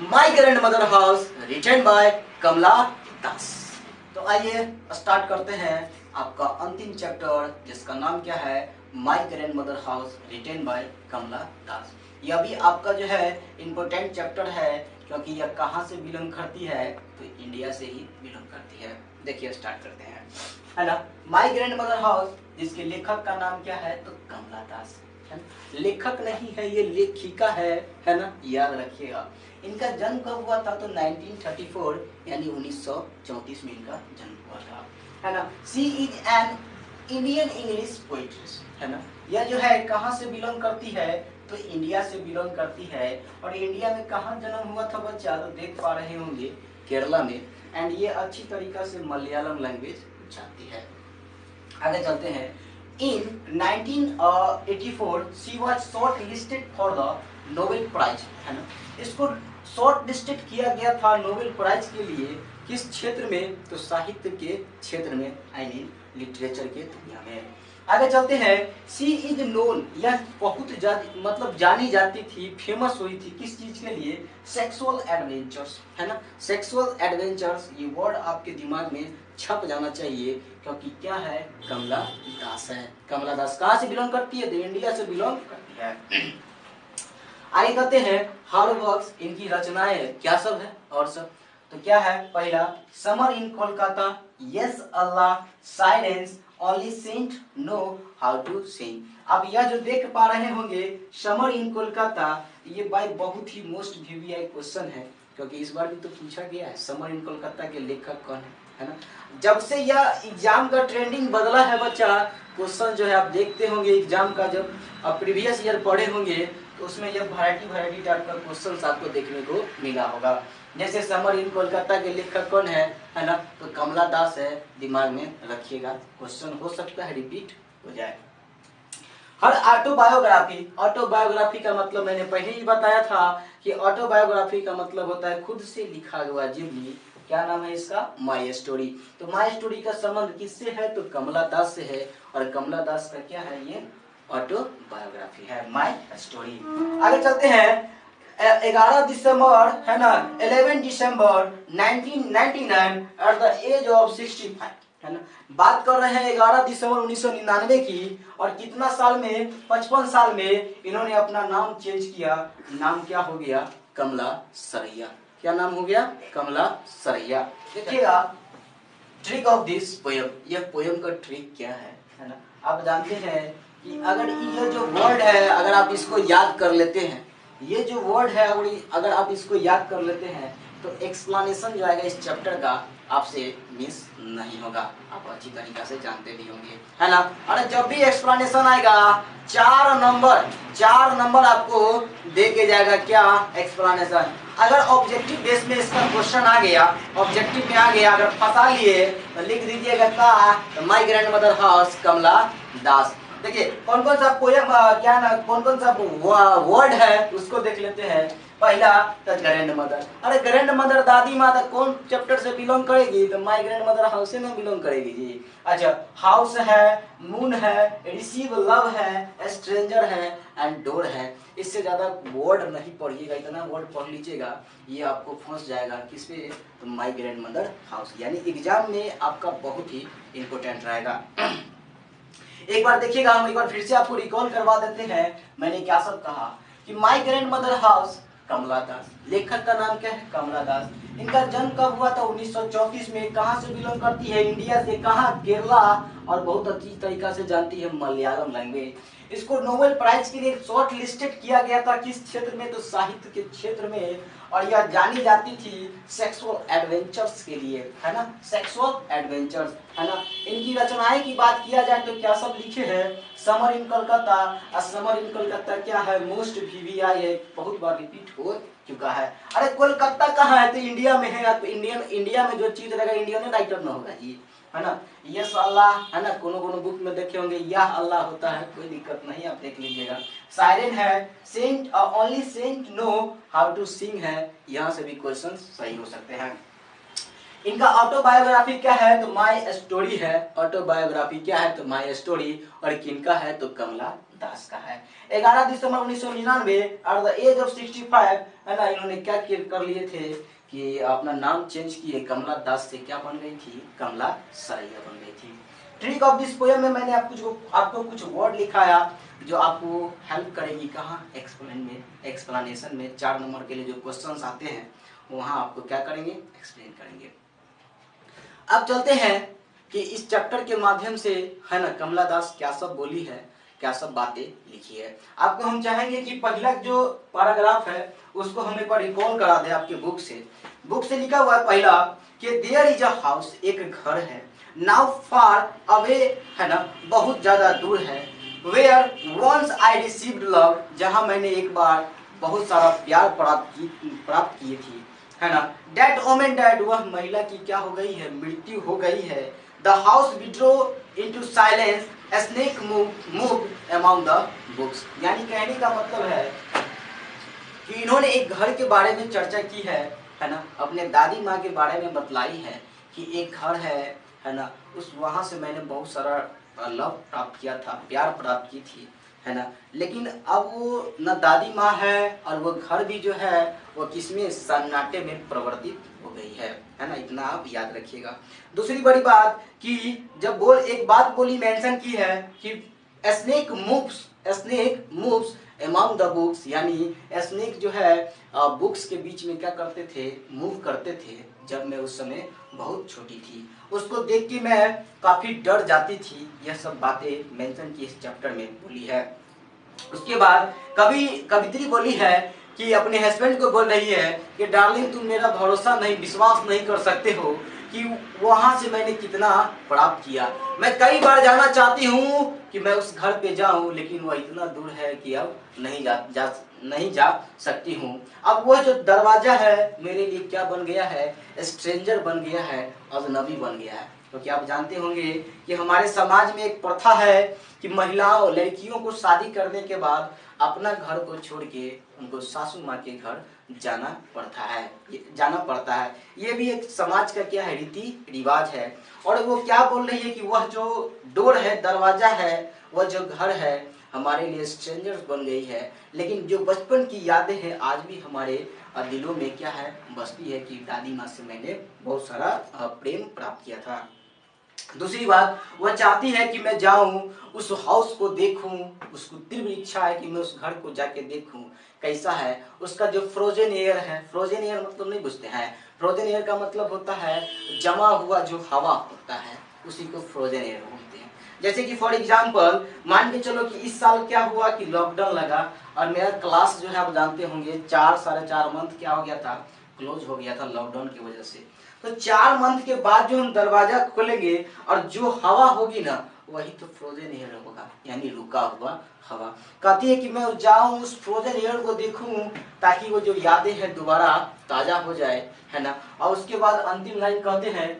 my grandmother house written by Kamala Das. तो आइए स्टार्ट करते हैं आपका अंतिम चैप्टर, जिसका नाम क्या है, my grandmother house written by Kamala Das. यह भी आपका जो है इम्पोर्टेंट चैप्टर है, क्योंकि यह कहाँ से बिलोंग करती है, तो इंडिया से ही बिलोंग करती है। देखिए स्टार्ट करते हैं, है ना। माय ग्रैंड मदर हाउस, जिसके लेखक का नाम क्या है, तो कमला दास है ना। लेखक नहीं है, ये लेखिका है ना, याद रखिएगा। इनका जन्म कब हुआ था, तो 1934 यानी 1934 में इनका जन्म हुआ था, है ना। सी इज एन इंडियन इंग्लिश पोइट्रेस, है ना। यह जो है कहाँ से बिलोंग करती है, तो इंडिया से बिलोंग करती है। और इंडिया में कहाँ जन्म हुआ था बच्चा, तो देख पा रहे होंगे केरला में। एंड ये अच्छी तरीका से मलयालम लैंग्वेज जानती है। आगे चलते हैं। In 1984 she was short listed for the Nobel prize, है ना। इसको शॉर्ट लिस्टेड किया गया था नोबेल प्राइज के लिए, किस क्षेत्र में, तो साहित्य के क्षेत्र में, आई मीन लिटरेचर के दुनिया में। आगे चलते हैं। सी इज नोन, यह बहुत मतलब जानी जाती थी, फेमस हुई थी किस चीज के लिए, सेक्सुअल एडवेंचर्स, है ना। सेक्सुअल एडवेंचर्स, ये वर्ड आपके दिमाग में छप जाना चाहिए, क्योंकि क्या है, कमला दास है। कमला दास कहाँ से बिलोंग करती है, तो इंडिया से बिलोंग करती है। आगे कहते हैं हर वर्क्स, इनकी रचनाएं क्या सब है, और सब तो क्या है, पहला summer in Kolkata, yes Allah, silence, only saint know how to sing. अब यह जो देख पा रहे होंगे समर इन कोलकाता, ये भाई बहुत ही मोस्ट वीवीआई क्वेश्चन है, क्योंकि इस बार भी तो पूछा गया है समर इन कोलकाता के लेखक कौन है ना। जब से यह एग्जाम का ट्रेंडिंग बदला है बच्चा, क्वेश्चन जो है आप देखते होंगे एग्जाम का, जब आप प्रीवियस ईयर पढ़े होंगे तो उसमें यह वैरायटी टाइप का क्वेश्चन आपको देखने को मिला होगा। जैसे समर इन कोलकाता के लेखक कौन है ना, तो कमला दास है, दिमाग में रखिएगा, क्वेश्चन हो सकता है रिपीट हो जाए। हर ऑटोबायोग्राफी, ऑटोबायोग्राफी का मतलब मैंने पहले ही बताया था कि ऑटोबायोग्राफी का मतलब होता है खुद से लिखा हुआ जीवनी। क्या नाम है इसका, माय स्टोरी। तो माय स्टोरी का संबंध किससे है, तो कमला दास से है, और कमला दास का क्या है, ये ऑटोबायोग्राफी है, माय स्टोरी। आगे चलते हैं। 11 दिसंबर, है ना, 11 दिसंबर 1999 एट द एज ऑफ 65, है ना। बात कर रहे हैं 11 दिसंबर 1999 की, और कितना साल में, 55 साल में इन्होंने अपना नाम चेंज किया। नाम क्या हो गया, कमला सरैया। क्या नाम हो गया, कमला सरैया। देखिएगा ट्रिक ऑफ दिस पोयम, यह पोयम का ट्रिक क्या है ना। आप जानते हैं कि अगर ये जो वर्ड है, अगर आप इसको याद कर लेते हैं, ये जो वर्ड है अगर आप इसको याद कर लेते हैं, तो एक्सप्लेनेशन जो आएगा इस चैप्टर का आपसे मिस नहीं होगा, आप अच्छी तरीका से जानते भी होंगे, है ना। अरे जब भी एक्सप्लेनेशन आएगा 4 नंबर आपको दे के जाएगा, क्या, एक्सप्लेनेशन। अगर ऑब्जेक्टिव बेस में इसका क्वेश्चन आ गया, ऑब्जेक्टिव में आ गया, अगर फंसा लिए तो लिख दीजिएगा का, तो माय ग्रैंड मदर हाउस कमला दास। देखिए कौन कौन सा पोयम, क्या ना, कौन कौन सा वर्ड है उसको देख लेते हैं। पहला तो ग्रैंड मदर, अरे ग्रैंड मदर दादी माता कौन चैप्टर से बिलोंग करेगी, तो माय ग्रैंड मदर हाउस से ना बिलोंग करेगी जी। अच्छा, हाउस है, मून है, रिसीव लव है, स्ट्रेंजर है, एंड डोर है। इससे ज्यादा वर्ड नहीं पढ़िएगा, इतना वर्ड पढ़ लीजिएगा ये आपको फंस जाएगा किस पे, तो माय ग्रैंड मदर हाउस, यानी एग्जाम में आपका बहुत ही इंपॉर्टेंट रहेगा। एक बार देखिएगा, हम एक बार फिर से आपको रिकॉल करवा देते हैं, मैंने क्या सब कहा कि माय ग्रैंड मदर हाउस कमला दास, लेखक का नाम क्या है, कमला दास। इनका जन्म कब हुआ था, 1934 में। कहां से बिलोंग करती है, इंडिया से। कहां, केरला, और बहुत अच्छी तरीका से जानती है मलयालम लैंग्वेज। इसको नोबेल प्राइज के लिए शॉर्ट लिस्टेड किया गया था, किस क्षेत्र में, तो साहित्य के क्षेत्र में। और यह जानी जाती थी सेक्सुअल एडवेंचर्स के लिए, है ना, सेक्सुअल एडवेंचर्स, है ना। इनकी रचनाएं की बात किया जाए तो क्या सब लिखे हैं, summer in Kolkata. Summer in Kolkata क्या है, मोस्ट वीवीआई है, बहुत बार रिपीट हो चुका है। अरे कोलकाता कहाँ है, तो इंडिया में है, तो इंडिया में जो चीज रहेगा इंडियन राइटर ना होगा जी, है ना। यस अल्लाह, है ना, कोनो कोनो बुक में देखे होंगे यह अल्लाह होता है, कोई दिक्कत नहीं, आप देख लीजिएगा। साइरेन है, saint only saint know how to sing है, यहाँ से भी क्वेश्चन सही हो सकते हैं। इनका ऑटोबायोग्राफी क्या है, तो माय स्टोरी है। ऑटोबायोग्राफी क्या है, तो माय स्टोरी। और किनका है, तो कमला दास का है। 11 दिसंबर 1999 एट द एज ऑफ 65, है ना, इन्होंने क्या कर लिए थे कि अपना नाम चेंज किए, कमला दास से क्या बन गई थी, कमला सरैया बन गई थी। ट्रिक ऑफ दिस पोएम में मैंने आपको कुछ वर्ड लिखाया जो आपको हेल्प करेगी, कहाँ, एक्सप्लेनेशन में 4 नंबर के लिए जो क्वेश्चंस आते हैं वहां आपको क्या करेंगे, एक्सप्लेन करेंगे। अब चलते हैं कि इस चैप्टर के माध्यम से, है ना, कमला दास क्या सब बोली है, क्या सब बातें लिखी है। आपको हम चाहेंगे कि पहला जो पैराग्राफ है उसको हम एक बार रिकॉल करा दे आपके बुक से लिखा हुआ है पहला कि देयर इज अ हाउस, एक घर है, नाउ फार अवे, है ना, बहुत ज्यादा दूर है, where once I received love, जहां मैंने एक बार बहुत सारा प्यार प्राप्त किए थी, है ना। डेट वोमेन डेड, वह महिला की क्या हो गई है, मृत्यु हो गई है। The house withdraw into silence, snake move among the books, यानी कहने का मतलब है कि इन्होंने एक घर के बारे में चर्चा की है ना, अपने दादी माँ के बारे में बतलाई है कि एक घर है ना, उस वहां से मैंने बहुत सारा लव प्राप्त किया था, प्यार प्राप्त की थी, है ना। लेकिन अब वो न दादी माँ है और वो घर भी जो है वो किसमें, सन्नाटे में परिवर्तित हो गई है ना, इतना आप याद रखिएगा। दूसरी बड़ी बात कि जब एक बात बोली, मेंशन की है कि snake moves among the books, यानी स्नेक जो है बुक्स के बीच में क्या करते थे, मूव करते थे। जब मैं उस समय बहुत छोटी थी, उसको देख के मैं काफी डर जाती थी। यह सब बातें मेंशन की इस चैप्टर में बोली है। उसके बाद कवित्री बोली है कि अपने हस्बैंड को बोल रही है कि डार्लिंग तुम मेरा भरोसा नहीं, विश्वास नहीं कर सकते हो कि वहां से मैंने कितना प्राप्त किया। मैं कई बार जाना चाहती हूँ कि मैं उस घर पे जाऊं, लेकिन वह इतना दूर है कि अब नहीं जा सकती हूँ। अब वह जो दरवाजा है मेरे लिए क्या बन गया है, स्ट्रेंजर बन गया है, अजनबी बन गया है। क्योंकि आप जानते होंगे कि हमारे समाज में एक प्रथा है कि महिलाओं, लड़कियों को शादी करने के बाद अपना घर को छोड़ के उनको सासू माँ के घर जाना पड़ता है। ये भी एक समाज का क्या है, रीति रिवाज है। और वो क्या बोल रही है कि वह जो डोर है, दरवाजा है, वह जो घर है हमारे लिए स्ट्रेंजर्स बन गई है। लेकिन जो बचपन की यादें हैं आज भी हमारे दिलों में क्या है, बसती है कि दादी माँ से मैंने बहुत सारा प्रेम प्राप्त किया था। दूसरी बात, वह चाहती है कि मैं जाऊं, उस हाउस को देखूं, उसको तीव्र इच्छा है कि मैं उस घर को जाके देखूं कैसा है। उसका जो फ्रोजन एयर है, फ्रोजन एयर मतलब नहीं बुझते हैं, फ्रोजन एयर का मतलब होता है जमा हुआ जो हवा होता है, उसी को फ्रोजन एयर बोलते हैं। जैसे कि फॉर एग्जाम्पल मान के चलो कि इस साल क्या हुआ कि लॉकडाउन लगा और मेरा क्लास जो है आप जानते होंगे 4-4.5 मंथ क्या हो गया था, क्लोज हो गया था लॉकडाउन की वजह से। तो 4 मंथ के बाद जो हम दरवाजा खोलेंगे और जो हवा होगी ना, वही तो फ्रोजन एयर होगा, यानी रुका हुआ हवा। कहती है कि मैं जाऊं उस फ्रोजन एयर को देखूं ताकि वो जो यादें हैं दोबारा ताजा हो जाए, है ना। और उसके बाद अंतिम लाइन कहते हैं,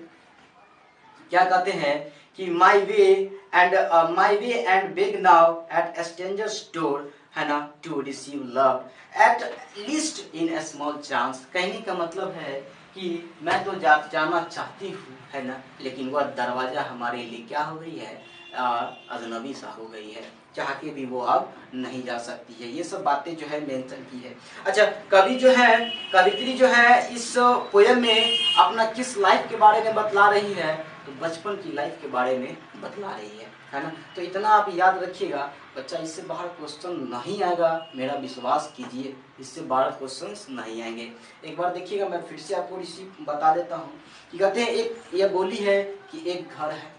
क्या कहते हैं कि my way and beg now at strangers door, है ना, to receive love at least in a small chance. कहने का मतलब है कि मैं तो जाना चाहती हूँ, है ना, लेकिन वह दरवाजा हमारे लिए क्या हो गई है, अजनबी सा हो गई है, चाह के भी वो अब नहीं जा सकती है। ये सब बातें जो है मेंशन की है। अच्छा, कवित्री जो है इस पोयम में अपना किस लाइफ के बारे में बतला रही है, तो बचपन की लाइफ के बारे में बतला रही है ना। तो इतना आप याद रखिएगा, बच्चा इससे बाहर क्वेश्चन नहीं आएगा, मेरा विश्वास कीजिए, इससे बाहर क्वेश्चंस नहीं आएंगे। एक बार देखिएगा, मैं फिर से आपको इसी बता देता हूँ कि कहते हैं एक ये बोली है कि एक घर है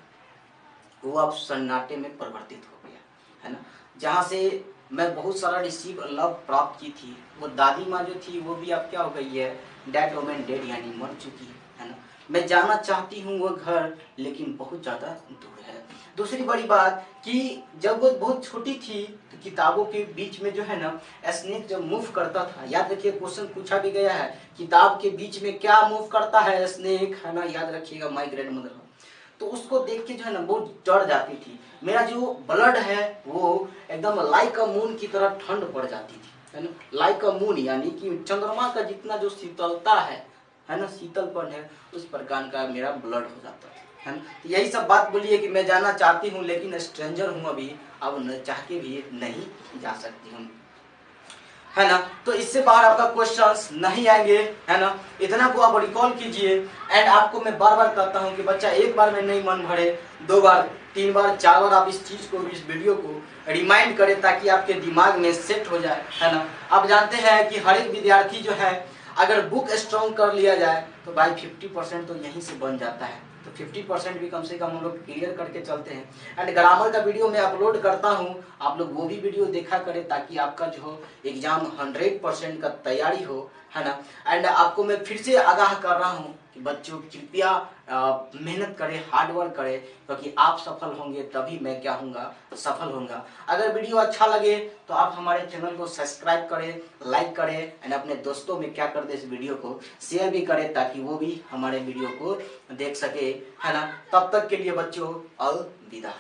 वो अब सन्नाटे में परिवर्तित हो गया, है ना। जहाँ से मैं बहुत सारा रिसीव लव प्राप्त की थी, वो दादी माँ जो थी वो भी अब क्या हो गई है, डेड वोमेन डेड, यानी मर चुकी है ना। मैं जाना चाहती हूँ वो घर, लेकिन बहुत ज़्यादा दूर है। दूसरी बड़ी बात कि जब वो बहुत छोटी थी तो किताबों के बीच में जो है ना स्नेक जब मूव करता था, याद रखिए क्वेश्चन पूछा भी गया है, किताब के बीच में क्या मूव करता है, स्नेक, है ना, याद रखिएगा, माय ग्रैंड मदर। तो उसको देख के जो है ना बहुत डर जाती थी। मेरा जो ब्लड है वो एकदम लाइक अ मून की तरह ठंड पड़ जाती थी, है ना। लाइक अ मून यानी कि चंद्रमा का जितना जो शीतलता है ना, शीतलपन है, उस प्रकार का मेरा ब्लड हो जाता था, है ना। तो यही सब बात बोलिए कि मैं जाना चाहती हूँ लेकिन स्ट्रेंजर हूँ अभी, अब न चाह के भी नहीं जा सकती हूँ, है ना। तो इससे बाहर आपका क्वेश्चंस नहीं आएंगे, है ना। इतना को आप रिकॉल कीजिए। एंड आपको मैं बार बार कहता हूं कि बच्चा एक बार में नहीं मन भरे, 2 बार 3 बार 4 बार आप इस चीज को, इस वीडियो को रिमाइंड करें ताकि आपके दिमाग में सेट हो जाए, है ना। आप जानते हैं कि हर एक विद्यार्थी जो है अगर बुक स्ट्रॉन्ग कर लिया जाए तो भाई 50% तो यहीं से बन जाता है। तो 50% भी कम से कम हम लोग क्लियर करके चलते हैं। एंड ग्रामर का वीडियो मैं अपलोड करता हूं, आप लोग वो भी वीडियो देखा करें ताकि आपका जो एग्जाम 100% का तैयारी हो, है ना। एंड आपको मैं फिर से आगाह कर रहा हूं कि बच्चों कृपया मेहनत करें, हार्ड वर्क करें, क्योंकि आप सफल होंगे तभी मैं क्या होऊंगा, सफल होऊंगा। अगर वीडियो अच्छा लगे तो आप हमारे चैनल को सब्सक्राइब करें, लाइक करें एंड अपने दोस्तों में क्या कर दे, इस वीडियो को शेयर भी करें ताकि वो भी हमारे वीडियो को देख सके, है ना। तब तक के लिए बच्चों अलविदा।